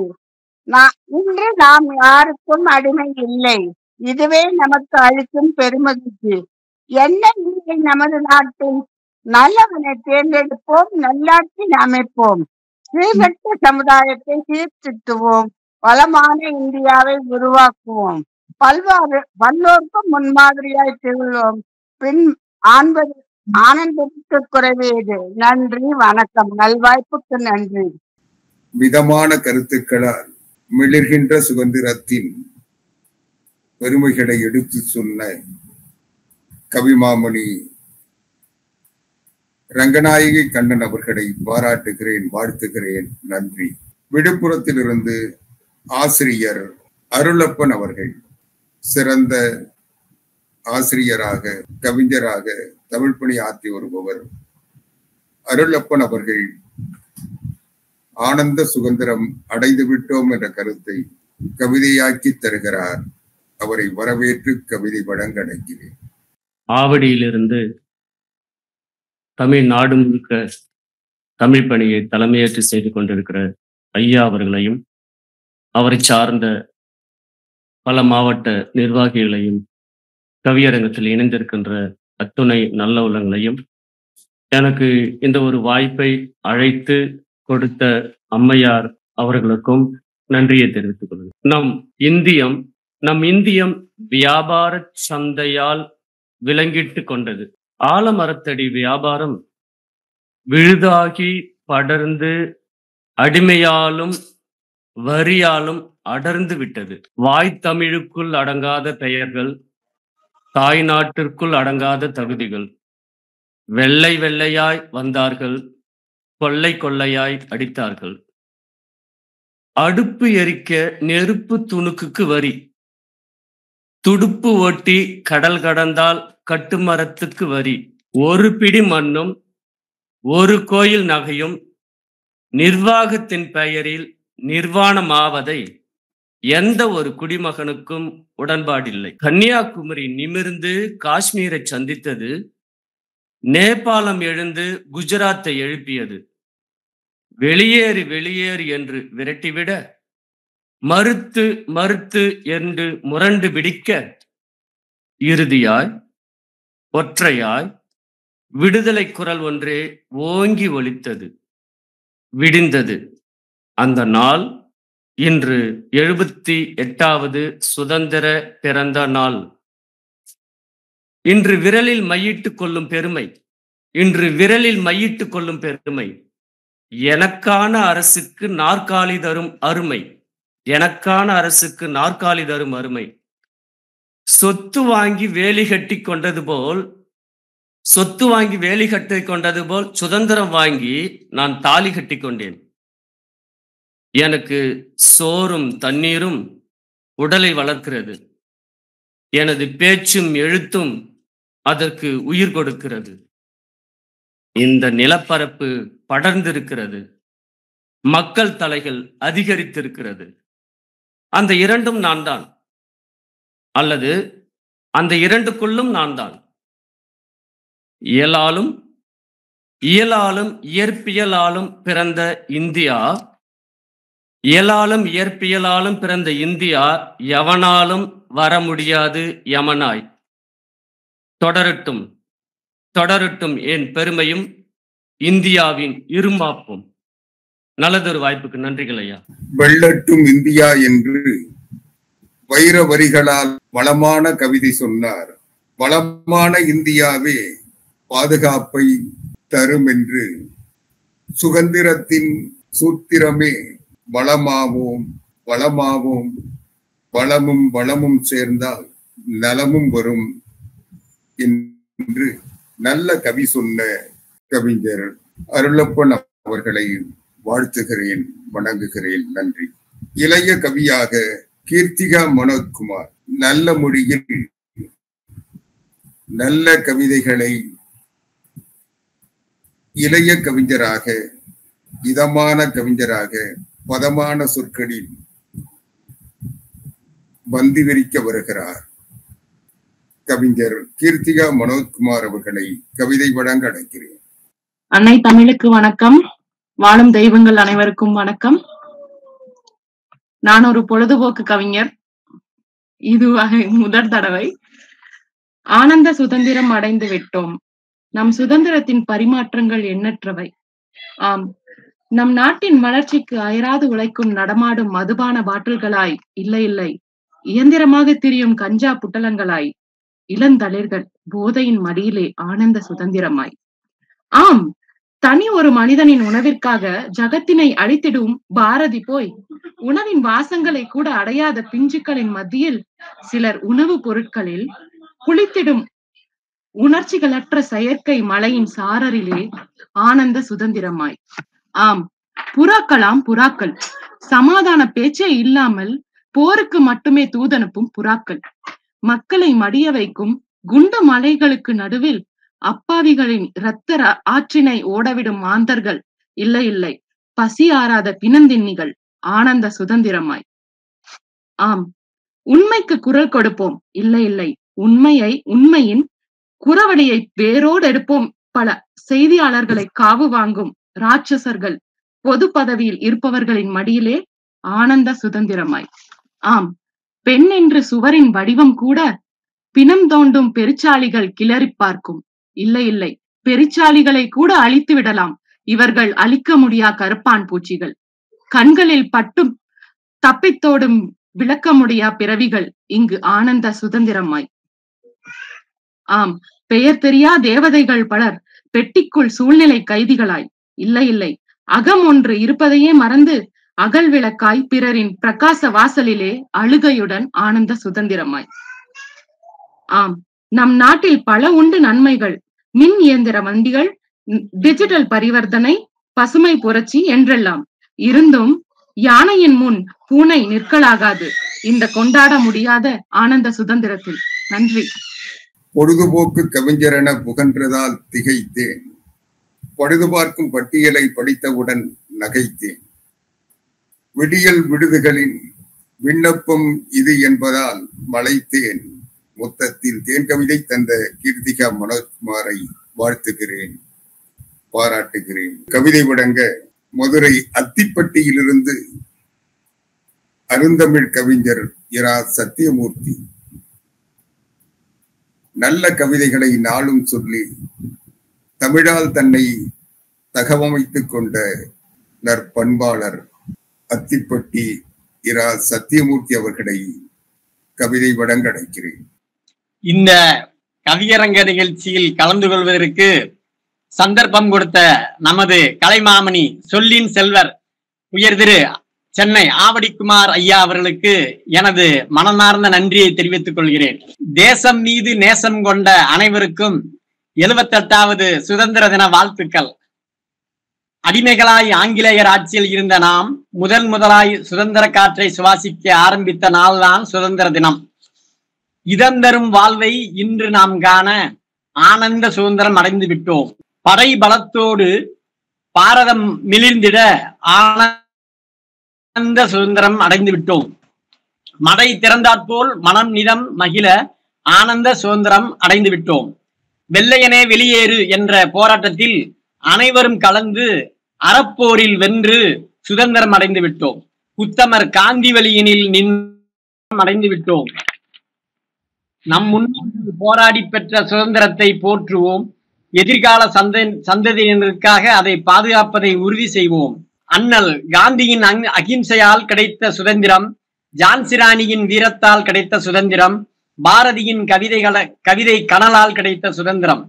இன்று நாம் யாருக்கும் அடிமை இல்லை, இதுவே நமக்கு அளிக்கும் பெருமதிக்கு. என்ன இல்லை நமது நாட்டில், நல்லவனை தேர்ந்தெடுப்போம், நல்லாட்சி அமைப்போம், சீர்கட்ட சமுதாயத்தை சீர்திருத்துவோம், வளமான இந்தியாவை உருவாக்குவோம், பல்லோருக்கும் முன்மாதிரியாய் திகழ்வோம், பின் ஆனந்தத்துக்கு குறைவேது. நன்றி, வணக்கம். நல்வாய்ப்புக்கு நன்றி. மிதமான கருத்துக்களால் மிளிர்கின்ற சுதந்திரத்தின் பெருமைகளை எடுத்து சொன்ன கவிமாமணி ரங்கநாயகி கண்ணன் அவர்களை பாராட்டுகிறேன், வாழ்த்துகிறேன். நன்றி. விழுப்புரத்திலிருந்து ஆசிரியர் அருளப்பன் அவர்கள் சிறந்த ஆசிரியராக, கவிஞராக தமிழ் பணி ஆற்றி வருபவர். அருளப்பன் அவர்கள் ஆனந்த சுதந்திரம் அடைந்து விட்டோம் என்ற கருத்தை கவிதையாக்கி தருகிறார். அவரை வரவேற்று கவிதை வழங்க அழைக்கிறேன். ஆவடியிலிருந்து தமிழ்நாடு முழுக்க தமிழ் பணியை தலைமையேற்று செய்து கொண்டிருக்கிற ஐயா அவர்களையும், அவரை சார்ந்த பல மாவட்ட நிர்வாகிகளையும், கவியரங்கத்தில் இணைந்திருக்கின்ற அத்துணை நல்ல உள்ளங்களையும், எனக்கு இந்த ஒரு வாய்ப்பை அழைத்து கொடுத்த அம்மையார் அவர்களுக்கும் நன்றியை தெரிவித்துக் கொள்கிறேன். நம் இந்தியம் வியாபார சந்தையால் விளங்கிட்டு கொண்டது. ஆலமரத்தடி வியாபாரம் விழுதாகி படர்ந்து அடிமையாலும் வரியாலும் அடர்ந்து விட்டது. வாய்த்தமிழுக்குள் அடங்காத பெயர்கள், தாய் நாட்டிற்குள் அடங்காத தகுதிகள். வெள்ளை வெள்ளையாய் வந்தார்கள், கொள்ளை கொள்ளையாய் அடித்தார்கள். அடுப்பு எரிக்க நெருப்பு துணுக்குக்கு வரி, துடுப்பு ஓட்டி கடல் கடந்தால் கட்டுமரத்துக்கு வரி. ஒரு பிடி மண்ணும் ஒரு கோயில் நகையும் நிர்வாகத்தின் பெயரில் நிர்வாணமாவதை எந்த ஒரு குடிமகனுக்கும் உடன்பாடில்லை. கன்னியாகுமரி நிமிர்ந்து காஷ்மீரை சந்தித்தது, நேபாளம் எழுந்து குஜராத்தை எழுப்பியது. வெளியேறு வெளியேறு என்று விரட்டிவிட, மறுத்து மறுத்து என்று முரண்டு பிடிக்க, இறுதியாய் ஒற்றையாய் விடுதலை குரல் ஒன்றே ஓங்கி ஒலித்தது. விடிந்தது அந்த நாள். இன்று 78வது சுதந்திர பிறந்த நாள். இன்று விரலில் மையிட்டுக் கொள்ளும் பெருமை, இன்று விரலில் மையிட்டுக் கொள்ளும் பெருமை. எனக்கான அரசுக்கு நாற்காலி தரும் அருமை, எனக்கான அரசுக்கு நாற்காலி தரும் அருமை. சொத்து வாங்கி வேலி கட்டி கொண்டது போல், சொத்து வாங்கி வேலி கட்டி கொண்டது போல் சுதந்திரம் வாங்கி நான் தாலி கட்டி கொண்டேன். எனக்கு சோறும் தண்ணீரும் உடலை வளர்க்கிறது. எனது பேச்சும் எழுத்தும் அதற்கு உயிர் கொடுக்கிறது. இந்த நிலப்பரப்பு படர்ந்திருக்கிறது, மக்கள் தலைகள் அதிகரித்திருக்கிறது. அந்த இரண்டும் நான் தான், அல்லது அந்த இரண்டுக்குள்ளும் நான் தான். இயலாலும் இயற்பியலாலும் பிறந்த இந்தியா, இயலாலும் இயற்பியலாலும் பிறந்த இந்தியா எவனாலும் வர முடியாது யமனாய். தொடரட்டும் தொடரட்டும் என் பெருமையும் இந்தியாவின் இருமாப்பும். நல்லதொரு வாய்ப்புக்கு நன்றிகள் ஐயா. வெள்ளட்டும் இந்தியா என்று வைர வரிகளால் வளமான கவிதை சொன்னார். வளமான இந்தியாவே பாதுகாப்பை தரும் என்று, சுதந்திரத்தின் சூத்திரமே வளமாவோம் வளமாவோம், வளமும் வளமும் சேர்ந்தால் நலமும் வரும் என்று நல்ல கவி சொன்ன கவிஞர் அருளப்பன் அவர்களை வாழ்த்துகிறேன், வணங்குகிறேன். நன்றி. இளைய கவியாக கீர்த்திகா மனோஜ்குமார் நல்ல மொழியில் நல்ல கவிதைகளை இளைய கவிஞராக, இதமான கவிஞராக, பதமான சொற்களில் வந்து விரிக்க வருகிறார். கவிஞர் கீர்த்திகா மனோஜ்குமார் அவர்களை கவிதை வழங்க அழைக்கிறேன். அன்னை தமிழுக்கு வணக்கம். வாழும் தெய்வங்கள் அனைவருக்கும் வணக்கம். நான் ஒரு பொழுதுபோக்கு கவிஞர். இது முதல் தடவை. ஆனந்த சுதந்திரம் அடைந்து விட்டோம். நம் சுதந்திரத்தின் பரிமாற்றங்கள் எண்ணற்றவை. ஆம், நம் நாட்டின் வளர்ச்சிக்கு அயராது உழைக்கும் நடமாடும் மதுபான பாட்டில்களாய், இல்லை இல்லை, இயந்திரமாக திரியும் கஞ்சா புட்டலங்களாய், இளந்தளிர்கள் போதையின் மடியிலே ஆனந்த சுதந்திரமாய். ஆம், தனி ஒரு மனிதனின் உணவிற்காக ஜகத்தினை அழித்திடும் பாரதி போய் உணவின் வாசங்களை கூட அடையாத பிஞ்சுக்களின் மத்தியில் சிலர் உணவு பொருட்களில் குளித்திடும் உணர்ச்சிகளற்ற செயற்கை மலையின் சாரரிலே ஆனந்த சுதந்திரமாய். ஆம், புறாக்களாம் புறாக்கள், சமாதான பேச்சே இல்லாமல் போருக்கு மட்டுமே தூதனுப்பும் புறாக்கள், மக்களை மடிய வைக்கும் குண்டு மலைகளுக்கு நடுவில் அப்பாவிகளின் இரத்த ஆற்றினை ஓடவிடும் மாந்தர்கள், இல்லை இல்லை, பசி ஆறாத பிணந்தின்னிகள் ஆனந்த சுதந்திரமாய். ஆம், உண்மைக்கு குரல் கொடுப்போம், இல்லை இல்லை, உண்மையின் குறவழியை வேரோடு எடுப்போம். பல செய்தியாளர்களை காவு வாங்கும் ராட்சசர்கள் பொது பதவியில் இருப்பவர்களின் மடியிலே ஆனந்த சுதந்திரமாய். ஆம், பெண் என்று சுவரின் வடிவம் கூட பிணம் தோண்டும் பெருச்சாளிகள் கிளறி பார்க்கும், இல்லை இல்லை, பெருச்சாளிகளை கூட அழித்து விடலாம் இவர்கள் அழிக்க முடியா கருப்பான் பூச்சிகள். கண்களில் பட்டும் தப்பித்தோடும் விளக்க முடியா பிறவிகள் இங்கு ஆனந்த சுதந்திரமாய். ஆம், பெயர் தெரியா தேவதைகள் பலர் பெட்டிக்குள் சூழ்நிலை கைதிகளாய், இல்லை இல்லை, அகம் ஒன்று இருப்பதையே மறந்து அகல் விளக்காய் பிறரின் பிரகாச வாசலிலே அழுகையுடன் ஆனந்த சுதந்திரமாய். ஆம், நம் நாட்டில் பல உண்டு நன்மைகள். மின் இயந்திர வண்டிகள், டிஜிட்டல் பரிவர்த்தனை, பசுமை புரட்சி என்றெல்லாம் இருந்தும் யானையின் முன் பூனை நிற்கலாகாது இந்த கொண்டாட முடியாத ஆனந்த சுதந்திரத்தில். நன்றி. பொழுதுபோக்கு கவிஞரென புகன்றதால் திகைத்தேன். பழுது பார்க்கும் பட்டியலை படித்தவுடன் நகைத்தேன். விடியல் விடுதுகளின் விண்ணப்பம் இது என்பதால் மலைத்தேன். மொத்தத்தில் தேன் கவிதை தந்த கீர்த்திகா மனோஜ்குமாரை வாழ்த்துகிறேன், பாராட்டுகிறேன். கவிதை வழங்க மதுரை அத்திப்பட்டியிலிருந்து அருந்தமிழ் கவிஞர் இரா சத்தியமூர்த்தி. நல்ல கவிதைகளை நாளும் சொல்லி தமிழால் தன்னை தகவமைத்துக் கொண்ட நற்பண்பாளர் அத்திப்பட்டி இரா சத்தியமூர்த்தி அவர்களை கவிதை வழங்க அழைக்கிறேன். இந்த கவியரங்க நிகழ்ச்சியில் கலந்து கொள்வதற்கு சந்தர்ப்பம் கொடுத்த நமது கலைமாமணி சொல்லின் செல்வர் உயர் திரு சென்னை ஆவடிக்குமார் ஐயா அவர்களுக்கு எனது மனமார்ந்த நன்றியை தெரிவித்துக் கொள்கிறேன். தேசம் மீது நேசம் கொண்ட அனைவருக்கும் 78வது சுதந்திர தின வாழ்த்துக்கள். அடிமைகளாய் ஆங்கிலேயர் ஆட்சியில் இருந்த நாம் முதலாய் சுதந்திர காற்றை சுவாசிக்க ஆரம்பித்த நாள்தான் சுதந்திர தினம். இதம் தரும் வாழ்வை இன்று நாம் காண ஆனந்த சுதந்திரம் அடைந்து விட்டோம். படை பலத்தோடு பாரதம் மிளிர்ந்திட ஆனந்த சுதந்திரம் அடைந்து விட்டோம். மடை திறந்தாற்போல் மனம் நிதம் மகிழ ஆனந்த சுதந்திரம் அடைந்து விட்டோம். வெள்ளையனே வெளியேறு என்ற போராட்டத்தில் அனைவரும் கலந்து அறப்போரில் வென்று சுதந்திரம் அடைந்து விட்டோம். உத்தமர் காந்தி வழியினில் நின்று அடைந்து விட்டோம். நம் முன்னோர்கள் போராடி பெற்ற சுதந்திரத்தை போற்றுவோம். எதிர்கால சந்ததியினருக்காக அதை பாதுகாப்பதை உறுதி செய்வோம். அண்ணல் காந்தியின் அகிம்சையால் கிடைத்த சுதந்திரம், ஜான்சி ராணியின் வீரத்தால் கிடைத்த சுதந்திரம், பாரதியின் கவிதை கனலால் கிடைத்த சுதந்திரம்.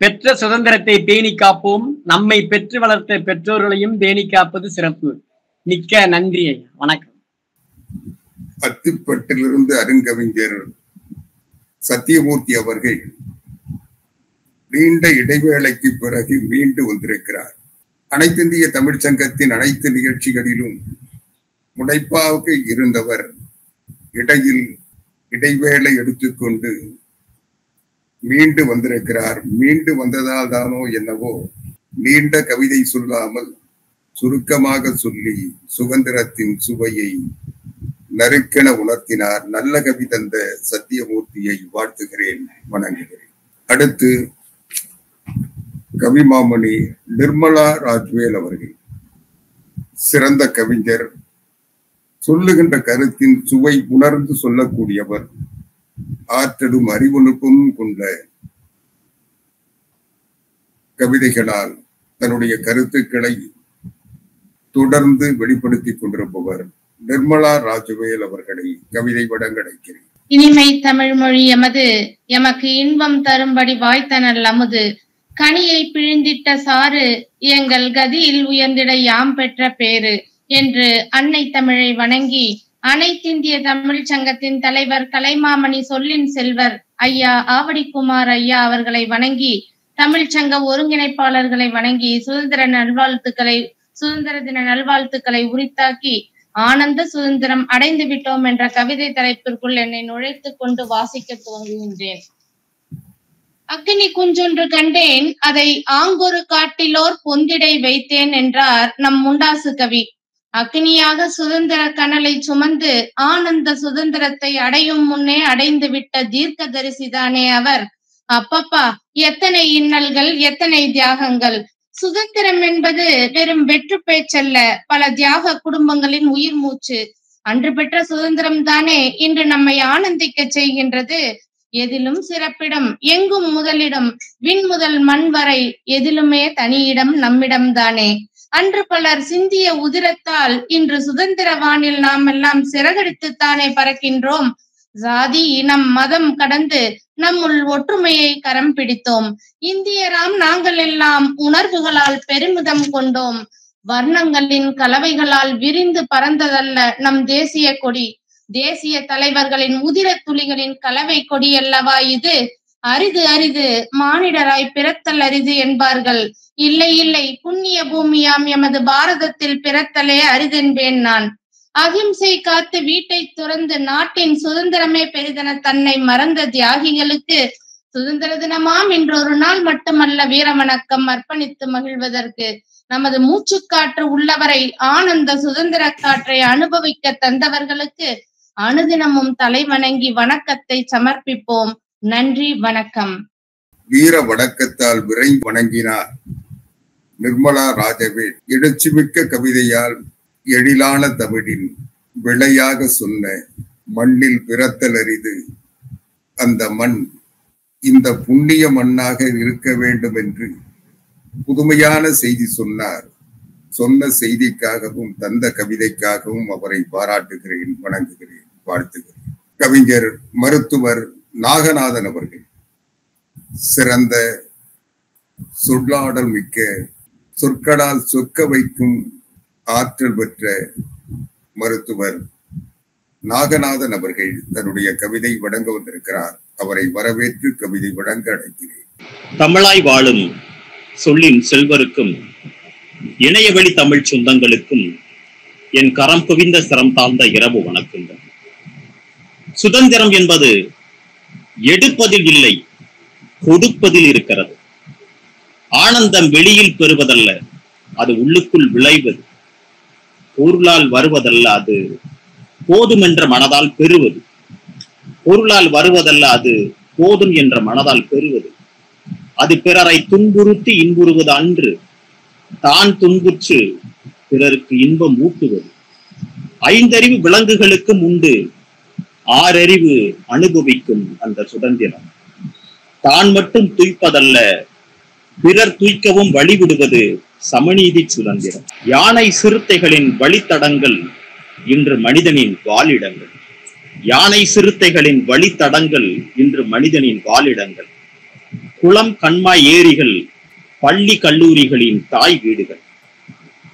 பெற்ற சுதந்திரத்தை பேணி காப்போம். நம்மை பெற்று வளர்த்த பெற்றோர்களையும் பேணி காப்பது சிறப்பு. மிக்க நன்றி. வணக்கம். அத்திப்பட்டிலிருந்து அருங்கவிஞர் சத்தியமூர்த்தி அவர்கள் நீண்ட இடைவேளைக்கு பிறகு மீண்டு வந்திருக்கிறார். அனைத்திந்திய தமிழ்ச் சங்கத்தின் அனைத்து நிகழ்ச்சிகளிலும் முனைப்பாக இருந்தவர் இடையில் இடைவேளை எடுத்துக்கொண்டு மீண்டு வந்திருக்கிறார். மீண்டு வந்ததால் தானோ என்னவோ நீண்ட கவிதை சொல்லாமல் சுருக்கமாக சொல்லி சுதந்திரத்தின் சுவையை நறுக்கென உணர்த்தினார். நல்ல கவி தந்த சத்தியமூர்த்தியை வாழ்த்துகிறேன், வணங்குகிறேன். அடுத்து கவிமாமணி நிர்மலா ராஜ்வேல் அவர்கள். சிறந்த கவிஞர், சொல்லுகின்ற கருத்தின் சுவை உணர்ந்து சொல்லக்கூடியவர், ஆற்றலும் அறிவுணுக்கும் கொண்ட கவிதைகளால் தன்னுடைய கருத்துக்களை தொடர்ந்து வெளிப்படுத்திக் கொண்டிருப்பவர் நிர்மலா ராஜ்வேல் அவர்களை கவிதை வழங்கடைக்கிறேன். இனிமை தமிழ் மொழி எமக்கு இன்பம் தரும்படி வாய்த்தனல் அமுது, கனியை பிழிந்திட்ட சாறு, எங்கள் கதியில் உயர்ந்திட யாம் பெற்ற பேரு என்று அன்னை தமிழை வணங்கி, அனைத்திந்திய தமிழ்ச் சங்கத்தின் தலைவர் கலைமாமணி சொல்லின் செல்வர் ஐயா ஆவடிக்குமார் ஐயா அவர்களை வணங்கி, தமிழ்ச் சங்க ஒருங்கிணைப்பாளர்களை வணங்கி சுதந்திர தின நல்வாழ்த்துக்களை உரித்தாக்கி, ஆனந்த சுதந்திரம் அடைந்து விட்டோம் என்ற கவிதை தலைப்பிற்குள் என்னை நுழைத்துக் கொண்டு வாசிக்க துவங்குகின்றேன். அக்கினி குஞ்சொன்று கண்டேன், அதை ஆங்கொரு காட்டிலோர் பொந்திடை வைத்தேன் என்றார் நம் முண்டாசு கவி. அக்னியாக சுதந்திர கனலை சுமந்து ஆனந்த சுதந்திரத்தை அடையும் முன்னே அடைந்து விட்ட தீர்க்க தரிசிதானே அவர். அப்பப்பா, எத்தனை இன்னல்கள், எத்தனை தியாகங்கள்! சுதந்திரம் என்பது வெறும் வெற்று பேச்சல்ல, பல தியாக குடும்பங்களின் உயிர் மூச்சு. அன்று பெற்ற சுதந்திரம் தானே இன்று நம்மை ஆனந்திக்க செய்கின்றது. எதிலும் சிறப்பிடம், எங்கும் முதலிடம், விண் முதல் மண் வரை எதிலுமே தனியிடம் நம்மிடம் தானே. அன்று பலர் சிந்திய உதிரத்தால் இன்று சுதந்திர வானில் நாம் எல்லாம் சிறகடித்துத்தானே பறக்கின்றோம். சாதி இனம் மதம் கடந்து நம்முள் ஒற்றுமையை கரம் பிடித்தோம். இந்தியராம் நாங்கள் எல்லாம் உணர்வுகளால் பெருமிதம் கொண்டோம். வர்ணங்களின் கலவைகளால் விரிந்து பறந்ததல்ல நம் தேசிய கொடி. தேசிய தலைவர்களின் உதிர துளிகளின் கலவை கொடி அல்லவா இது? அரிது அரிது, மானிடராய் பிறத்தல் அரிது என்பார்கள். இல்லை இல்லை, புண்ணிய பூமியாம் எமது பாரதத்தில் பிறத்தலே அரிதென்பேன் நான். அகிம்சை காத்து வீட்டை துறந்து நாட்டின் சுதந்திரமே பெரிதென தன்னை மறந்த தியாகிகளுக்கு சுதந்திர தினமாம் இன்றொரு நாள் மட்டுமல்ல வீர வணக்கம் அர்ப்பணித்து மகிழ்வதற்கு. நமது மூச்சுக்காற்று உள்ளவரை ஆனந்த சுதந்திர காற்றை அனுபவிக்க தந்தவர்களுக்கு அனுதினமும் தலை வணங்கி வணக்கத்தை சமர்ப்பிப்போம். நன்றி, வணக்கம். வீர வணக்கத்தால் விரை வணங்கினார் நிர்மலா ராஜவேல். எழுச்சிமிக்க கவிதையால் எழிலான தமிழின் விளையாக சொன்ன மண்ணில் பிறத்தல் அரிது, அந்த மண் இந்த புண்ணிய மண்ணாக இருக்க வேண்டும் என்று புதுமையான செய்தி சொன்னார். சொன்ன செய்திக்காகவும் தந்த கவிதைக்காகவும் அவரை பாராட்டுகிறேன், வணங்குகிறேன், வாழ்த்துகிறேன். கவிஞர் மருத்துவர் நாகநாதன் அவர்கள். சிறந்த சொல்லாடல் மிக்க, சொற்களால் சொக்க வைக்கும் ஆற்றல் பெற்ற மருத்துவர் நாகநாதன் அவர்கள் தன்னுடைய கவிதை வழங்க வந்திருக்கிறார். அவரை வரவேற்று கவிதை வழங்க அழைக்கிறேன். தமிழாய் வாழும் சொல்லின் செல்வருக்கும் இணையவழி தமிழ் சொந்தங்களுக்கும் என் கரம் குவிந்த சிரம் தாழ்ந்த இரவு வணக்கங்கள். சுதந்திரம் என்பது எடுப்பதில் இல்லை, கொடுப்பதில் இருக்கிறது. ஆனந்தம் வெளியில் பெறுவதல்ல, அது உள்ளுக்குள் விளைவது. பொருளால் வருவதல்ல, அது போதும் என்ற மனதால் பெறுவது. பொருளால் வருவதல்ல, அது போதும் என்ற மனதால் பெறுவது. அது பிறரை துன்புறுத்தி இன்புறுவது அன்று, தான் துன்புற்று பிறருக்கு இன்பம் ஊட்டுவது. ஐந்தறிவு விலங்குகளுக்கும் உண்டு, ஆறறிவு அனுபவிக்கும் அந்த சுதந்திரம். தான் மட்டும் துய்ப்பதல்ல, பிறர் துய்க்கவும் வழிவிடுவது சமநீதி சுதந்திரம். யானை சிறுத்தைகளின் வழித்தடங்கள் இன்று மனிதனின் வாழிடங்கள். யானை சிறுத்தைகளின் வழித்தடங்கள் இன்று மனிதனின் வாழிடங்கள். குளம் கண்மாய் ஏரிகள் பள்ளி கல்லூரிகளின் தாய் வீடுகள்.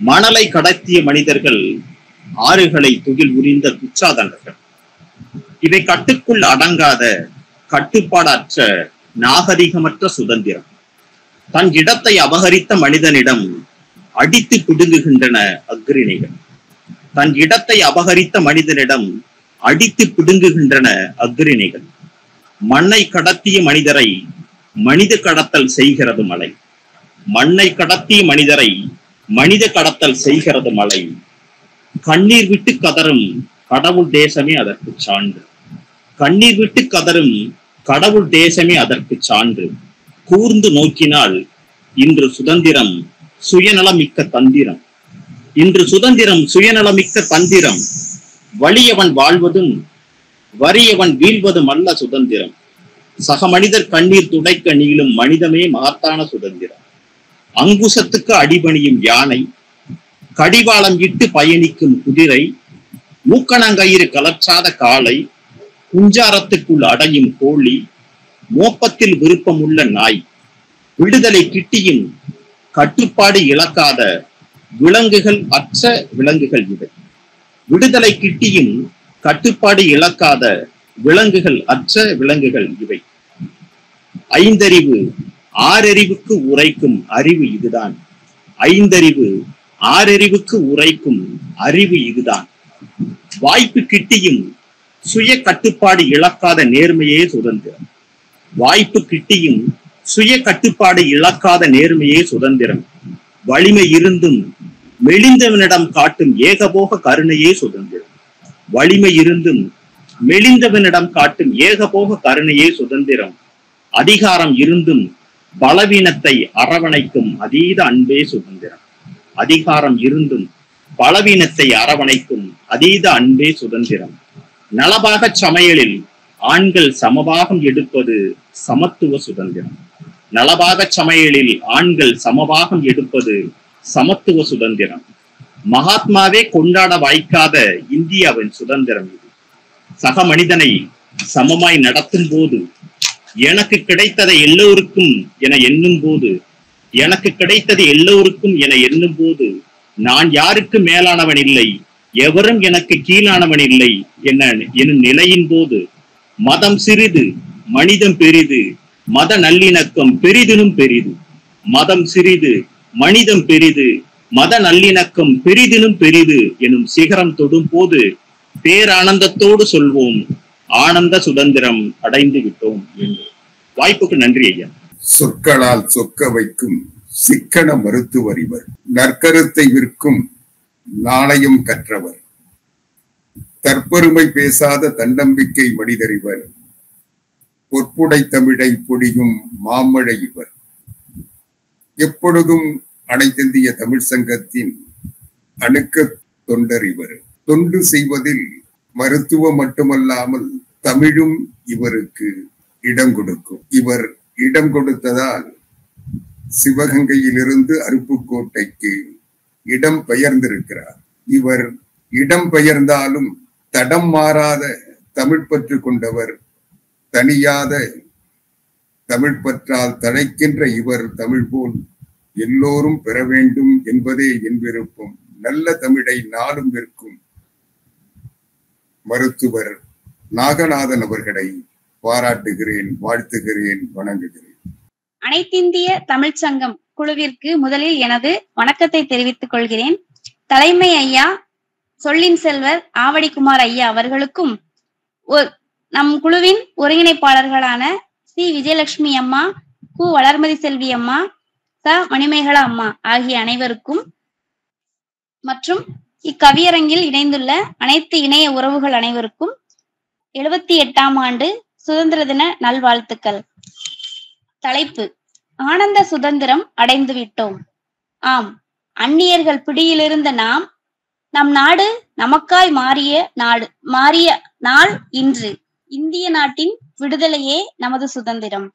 மணலை கடத்திய மனிதர்கள் ஆறுகளை துகில் உரிந்த துச்சாதனர்கள். இவை கட்டுக்குள் அடங்காத, கட்டுப்பாடற்ற, நாகரிகமற்ற சுதந்திரம். தன் இடத்தை அபகரித்த மனிதனிடம் அடித்து பிடுங்குகின்றன அக்ரிணிகள். தன் இடத்தை அபகரித்த மனிதனிடம் அடித்து பிடுங்குகின்றன அக்ரிணிகள். மண்ணை கடத்திய மனிதரை மனித கடத்தல் செய்கிறது மலை. மண்ணை கடத்திய மனிதரை மனித கடத்தல் செய்கிறது மலை. கண்ணீர் விட்டு கதரும் கடவுள் தேசமே அதற்கு சான்று. கண்ணீர் விட்டு கதரும் கடவுள் தேசமே அதற்கு சான்று. கூர்ந்து நோக்கினால் இன்று சுதந்திரம் சுயநலமிக்க தந்திரம். இன்று சுதந்திரம் சுயநலமிக்க தந்திரம். வலியவன் வாழ்வதும் வறியவன் வீழ்வதும் அல்ல சுதந்திரம். சக மனிதர் கண்ணீர் துடைக்க நீளும் மனிதமே மகத்தான சுதந்திரம். அங்குசத்துக்கு அடிபணியும் யானை, கடிவாளம் இட்டு பயணிக்கும் குதிரை, மூக்கணங்கயிறு கலற்றாத காளை, குஞ்சாரத்துக்குள் அடையும் கோழி, மோப்பத்தில் விருப்பமுள்ள நாய், விடுதலை கிட்டியும் கட்டுப்பாடு இழக்காத விலங்குகள் அற்ற விலங்குகள் இவை. விடுதலை கிட்டியும் கட்டுப்பாடு இழக்காத விலங்குகள் அற்ற விலங்குகள் இவை. ஐந்தறிவு ஆறறிவுக்கு உரைக்கும் அறிவு இதுதான். ஐந்தறிவு ஆறறிவுக்கு உரைக்கும் அறிவு இதுதான். வாய்ப்பு கிட்டியும் சுய கட்டுப்பாடு இழக்காத நேர்மையே சுதந்திரம். வாய்ப்பு கிட்டியும் சுய கட்டுப்பாடு இழக்காத நேர்மையே சுதந்திரம். வலிமை இருந்தும் மெலிந்தவனிடம் காட்டும் ஏகபோக கருணையே சுதந்திரம். வலிமை இருந்தும் மெலிந்தவனிடம் காட்டும் ஏகபோக கருணையே சுதந்திரம். அதிகாரம் இருந்தும் பலவீனத்தை அரவணைக்கும் அதீத அன்பே சுதந்திரம். அதிகாரம் இருந்தும் பலவீனத்தை அரவணைக்கும் அதீத அன்பே சுதந்திரம். நலபாக சமையலில் ஆண்கள் சமபாகம் எடுப்பது சமத்துவ சுதந்திரம். நலபாக சமையலில் ஆண்கள் சமபாகம் எடுப்பது சமத்துவ சுதந்திரம். மகாத்மாவே கொண்டாட வாய்க்காத இந்தியாவின் சுதந்திரம் இது. சக மனிதனை சமமாய் நடத்தும் போது, எனக்கு கிடைத்ததை எல்லோருக்கும் என எண்ணும் போது, எனக்கு கிடைத்தது எல்லோருக்கும் என எண்ணும் போது, நான் யாருக்கு மேலானவன் இல்லை, எவரும் எனக்கு கீழானவன் இல்லை எனும் நிலையின் போது, மதம் சிறிது மனிதம் பெரிது, மத நல்லிணக்கம் பெரிதினும் பெரிது. மதம் சிறிது மனிதம் பெரிது, மத நல்லிணக்கம் பெரிதினும் பெரிது எனும் சிகரம் தொடும் போது பேரானந்தத்தோடு சொல்வோம், ஆனந்த சுதந்திரம் அடைந்து விட்டோம் என்று. வாய்ப்புக்கு நன்றி ஐயா. சொற்களால் சொக்க வைக்கும் சிக்கன மருத்துவர் இவர். நற்கருத்தை விற்கும் நாணயம் கற்றவர். தற்பெருமை பேசாத தன்னம்பிக்கை மனிதர் இவர். பொற்புடை தமிழை பொடியும் மாமழை இவர். எப்பொழுதும் அனைத்திந்திய தமிழ் சங்கத்தின் அணுக்க தொண்டர் இவர். தொண்டு செய்வதில் மருத்துவம் மட்டுமல்லாமல் தமிழும் இவருக்கு இடம் கொடுக்கும். இவர் இடம் கொடுத்ததால் சிவகங்கையிலிருந்து அருப்புக்கோட்டைக்கு இடம் பெயர்ந்திருக்கிறார். இவர் இடம் பெயர்ந்தாலும் தடம் மாறாத தமிழ் பற்று கொண்டவர். தனியாத தமிழ் பற்றால் தழைக்கின்ற இவர் தமிழ் போல் எல்லோரும் பெற வேண்டும் என்பதே என் விருப்பம். நல்ல தமிழை நாடும் விற்கும் மருத்துவர் நாகநாதன் அவர்களை பாராட்டுகிறேன், வாழ்த்துகிறேன், வணங்குகிறேன். அனைத்திந்திய தமிழ்ச் சங்கம் குழுவிற்கு முதலில் எனது வணக்கத்தை தெரிவித்துக் கொள்கிறேன். தலைமை ஐயா சொல்லின் செல்வர் ஆவடிக்குமார் ஐயா அவர்களுக்கும், நம் குழுவின் ஒருங்கிணைப்பாளர்களான சி விஜயலட்சுமி அம்மா, கு வளர்மதி செல்வி அம்மா, ச மணிமேகலா அம்மா ஆகிய அனைவருக்கும் மற்றும் இக்கவியரங்கில் இணைந்துள்ள அனைத்து இணைய உறவுகள் அனைவருக்கும் 78ஆம் ஆண்டு சுதந்திர தின நல்வாழ்த்துக்கள். தலைப்பு: ஆனந்த சுதந்திரம் அடைந்து விட்டோம். ஆம், அந்நியர்கள் பிடியிலிருந்த நம் நாடு நமக்காய் மாறிய நாள் இன்று. இந்திய நாட்டின் விடுதலையே நமது சுதந்திரம்.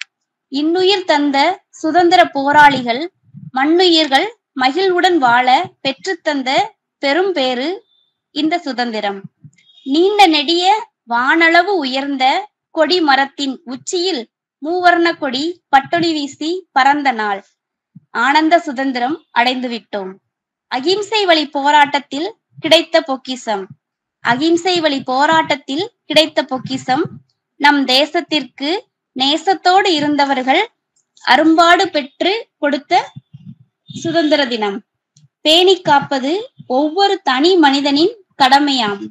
இன்னுயிர் தந்த சுதந்திர போராளிகள் மண்ணுயிர்கள் மகிழ்வுடன் வாழ பெற்று தந்த பெரும் பேறு இந்த சுதந்திரம். நீண்ட நெடிய வானளவு உயர்ந்த கொடி மரத்தின் உச்சியில் மூவர்ண கொடி பட்டொளி வீசி பறந்த நாள். ஆனந்த சுதந்திரம் அடைந்து விட்டோம். அகிம்சை வழி போராட்டத்தில் கிடைத்த பொக்கிஷம். அகிம்சை வழி போராட்டத்தில் கிடைத்த பொக்கிஷம் நம் தேசத்திற்கு நேசத்தோடு இருந்தவர்கள் அரும்பாடு பெற்று கொடுத்த சுதந்திர தினம். பேணி காப்பது ஒவ்வொரு தனி மனிதனின் கடமையாம்.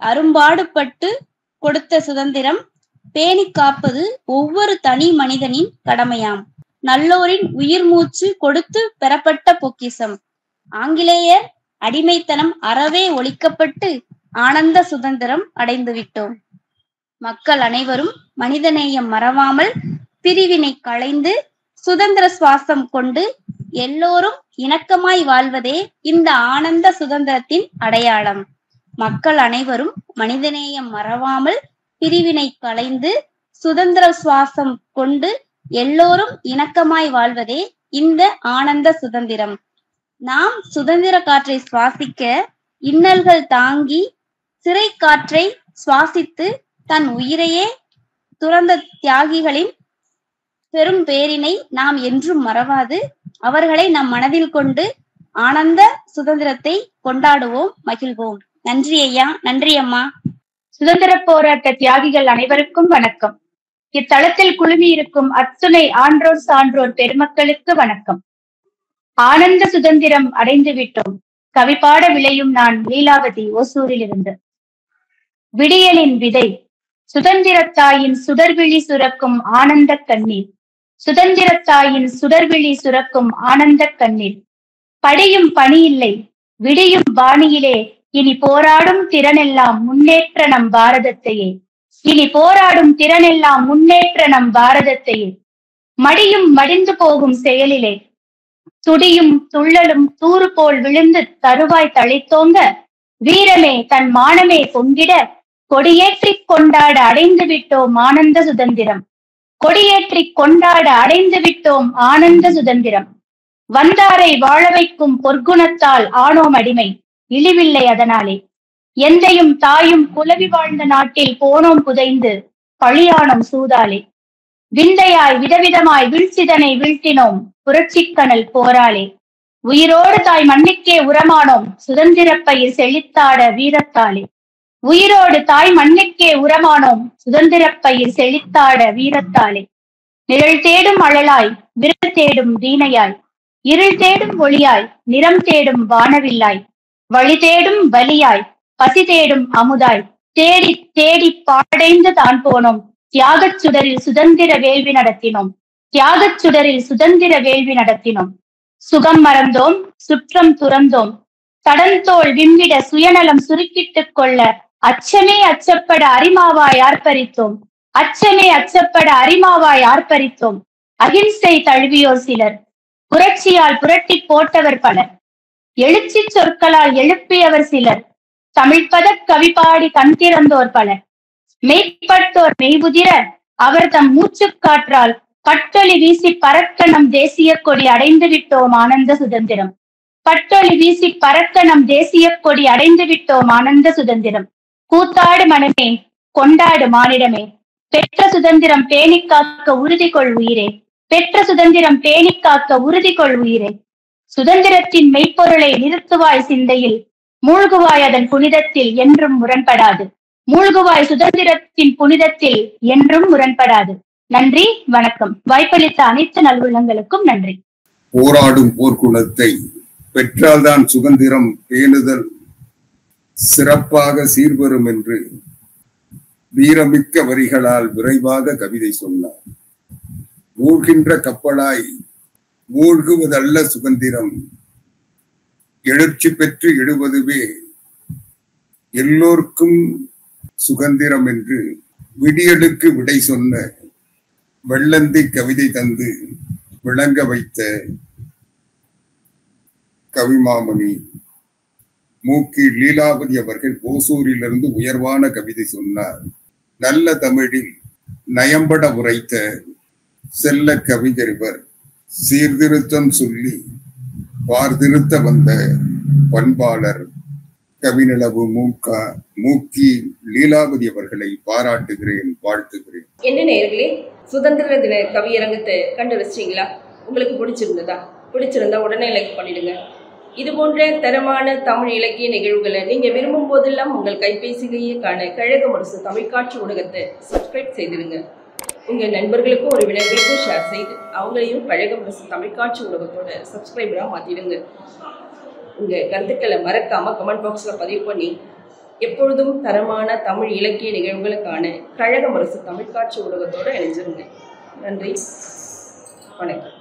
அரும்பாடுபட்டு கொடுத்த சுதந்திரம் பேணி காப்பது ஒவ்வொரு தனி மனிதனின் கடமையாம். நல்லோரின் உயிர் மூச்சு கொடுத்து பெறப்பட்ட பொக்கிஷம். ஆங்கிலேயர் அடிமைத்தனம் அறவே ஒழிக்கப்பட்டு ஆனந்த சுதந்திரம் அடைந்து விட்டோம். மக்கள் அனைவரும் மனிதநேயம் மறவாமல் பிரிவினை களைந்து சுதந்திர சுவாசம் கொண்டு எல்லோரும் இணக்கமாய் வாழ்வதே இந்த ஆனந்த சுதந்திரத்தின் அடையாளம். மக்கள் அனைவரும் மனிதநேயம் மறவாமல் பிரிவினை களைந்து சுதந்திர சுவாசம் கொண்டு எல்லோரும் இணக்கமாய் வாழ்வதே இந்த ஆனந்த சுதந்திரம். நாம் சுதந்திர காற்றை சுவாசிக்க இன்னல்கள் தாங்கி சிறை காற்றை சுவாசித்து தன் உயிரையே துறந்த தியாகிகளின் பெரும் பேரினை நாம் என்றும் மறவாது அவர்களை நம் மனதில் கொண்டு ஆனந்த சுதந்திரத்தை கொண்டாடுவோம், மகிழ்வோம். நன்றி ஐயா, நன்றி அம்மா. சுதந்திர போராட்ட தியாகிகள் அனைவருக்கும் வணக்கம். இத்தளத்தில் குழுமியிருக்கும் அத்துணை ஆன்றோர் சான்றோர் பெருமக்களுக்கு வணக்கம். ஆனந்த சுதந்திரம் அடைந்து விட்டோம். கவிப்பாட விளையும் நான் லீலாவதி, ஓசூரில் இருந்து. விடியலின் விதை சுதந்திரத்தாயின் சுடர்விழி சுரக்கும் ஆனந்த கண்ணீர். சுதந்திரத்தாயின் சுடர்விழி சுரக்கும் ஆனந்த கண்ணீர். படியும் பணியில்லை விடியும் பாணியிலே இனி போராடும் திறனெல்லாம் முன்னேற்ற நம் பாரதத்தையே. இனி போராடும் திறனெல்லாம் முன்னேற்ற நம் பாரதத்தையே. மடியும் மடிந்து போகும் செயலிலே துடியும் துள்ளலும் தூறு போல் விழுந்து தருவாய் தழைத்தோங்க வீரமே தன் மானமே பொங்கிட கொடியேற்றிக் கொண்டாட அடைந்து விட்டோம் ஆனந்த சுதந்திரம். கொடியேற்றிக் கொண்டாட அடைந்து விட்டோம் ஆனந்த சுதந்திரம். வந்தாரை வாழ வைக்கும் பொற்குணத்தால் ஆனோம் அடிமை, இழிவில்லை அதனாலே. எந்தையும் தாயும் குலவி வாழ்ந்த நாட்டில் போனோம் புதைந்து பழியானோம் சூதாலே. விந்தையாய் விதவிதமாய் வீழ்ச்சிதனை வீழ்த்தினோம் புரட்சிக்கணல் போராலே. உயிரோடு தாய் மண்ணுக்கே உரமானோம் சுதந்திர பயிர் செழித்தாட வீரத்தாலே. உயிரோடு தாய் மண்ணுக்கே உரமானோம் சுதந்திர பயிர் செழித்தாட வீரத்தாலே. நிழல் தேடும் அழலாய் விரல் தேடும் வீணையாய் இருள் தேடும் ஒளியாய் நிறம் தேடும் வானவில்லாய் வழி தேடும் பலியாய் பசி தேடும் அமுதாய் தேடி தேடி பாடைந்து தான் போனோம் தியாகச் சுடரில் சுதந்திர வேள்வி நடத்தினோம். தியாகச் சுடரில் சுதந்திர வேள்வி நடத்தினோம். சுகம் மறந்தோம் சுற்றம் துறந்தோம் தடந்தோள் விம்மிட சுயநலம் சுருக்கிட்டுக் கொள்ள அச்சமே அச்சப்பட அரிமாவாய் ஆர்ப்பரித்தோம். அச்சமே அச்சப்பட அரிமாவாய் ஆர்ப்பரித்தோம். அகிம்சை தழுவியோர் சிலர், புரட்சியால் புரட்டி போட்டவர் பலர், எழுச்சி சொற்களால் எழுப்பியவர் சிலர், தமிழ்பத கவிபாடி கண் திறந்தோர் பலர், மெய்ப்பட்டோர் மெய்புதிர அவர் தம் மூச்சு காற்றால் பட்டொலி வீசி பறக்க நம் தேசிய கொடி அடைந்து விட்டோம் ஆனந்த சுதந்திரம். பட்டொலி வீசி பறக்க நம் தேசிய கொடி அடைந்து விட்டோம் ஆனந்த சுதந்திரம். கூத்தாடு மனமே கொண்டாடு மானிடமே, பெற்ற சுதந்திரம் பேணி காக்க உறுதி கொள் உயிரே. பெற்ற சுதந்திரம் பேணி காக்க உறுதி கொள் உயிரே. சுதந்திரத்தின் மெய்ப்பொருளை நிறுத்துவாய் சிந்தையில், மூழ்குவாய் அதன் புனிதத்தில் என்றும் முரண்படாது. மூழ்குவாய் சுதந்திரத்தின் புனிதத்தில் என்றும் முரண்படாது. நன்றி, வணக்கம். வாய்ப்பளித்த அனைத்து நல்வுள்ளங்களுக்கும் நன்றி. போராடும் போர்க்குணத்தை பெற்றால்தான் சுதந்திரம் பேணுதல் சிறப்பாக சீர்வரும் என்று வீரமிக்க வரிகளால் விரைவாக கவிதை சொன்னார். மூழ்கின்ற கப்பலாய் மூழ்குவதல்ல சுதந்திரம், எழுச்சி பெற்று எழுவதுவே எல்லோருக்கும் சுதந்திரம் என்று விடியலுக்கு விடை சொன்ன வெள்ளந்தி கவிதை தந்து விளங்க வைத்த கவிமாமணி மூக்கி லீலாவதி அவர்கள் ஓசூரிலிருந்து உயர்வான கவிதை சொன்னார். நல்ல தமிழில் நயம்பட உரைத்த செல்ல கவிஞர், சீர்திருத்தம் சொல்லி பார்திருத்த வந்த பண்பாளர் கவிநிலவு மூக்கி லீலாவதி அவர்களை பாராட்டுகிறேன், வாழ்த்துகிறேன். என்ன நேயர்களே, சுதந்திர தின கவியரங்கத்தை கண்டு ரசிச்சிங்களா? உங்களுக்கு பிடிச்சிருந்ததா? பிடிச்சிருந்தா உடனே லைக் பண்ணிடுங்க. இது போன்ற தரமான தமிழ் இலக்கிய நிகழ்வுகளை நீங்க விரும்பும் போதெல்லாம் உங்கள் கைபேசியிலேயே காண கழக முரசு தமிழ்காட்சி ஊடகத்தை சப்ஸ்கிரைப் செய்திடுங்க. உங்கள் நண்பர்களுக்கும் உறவினர்களுக்கும் ஷேர் செய்து அவங்களையும் கழகம் தமிழ்காட்சி ஊடகத்தோட சப்ஸ்கிரைபராக மாற்றிடுங்க. உங்கள் கருத்துக்களை மறக்காமல் கமெண்ட் பாக்ஸில் பதிவு பண்ணி எப்பொழுதும் தரமான தமிழ் இலக்கிய நிகழ்வுகளுக்கான கழகம் தமிழ்காட்சி ஊடகத்தோடு இணைஞ்சிருங்க. நன்றி, வணக்கம்.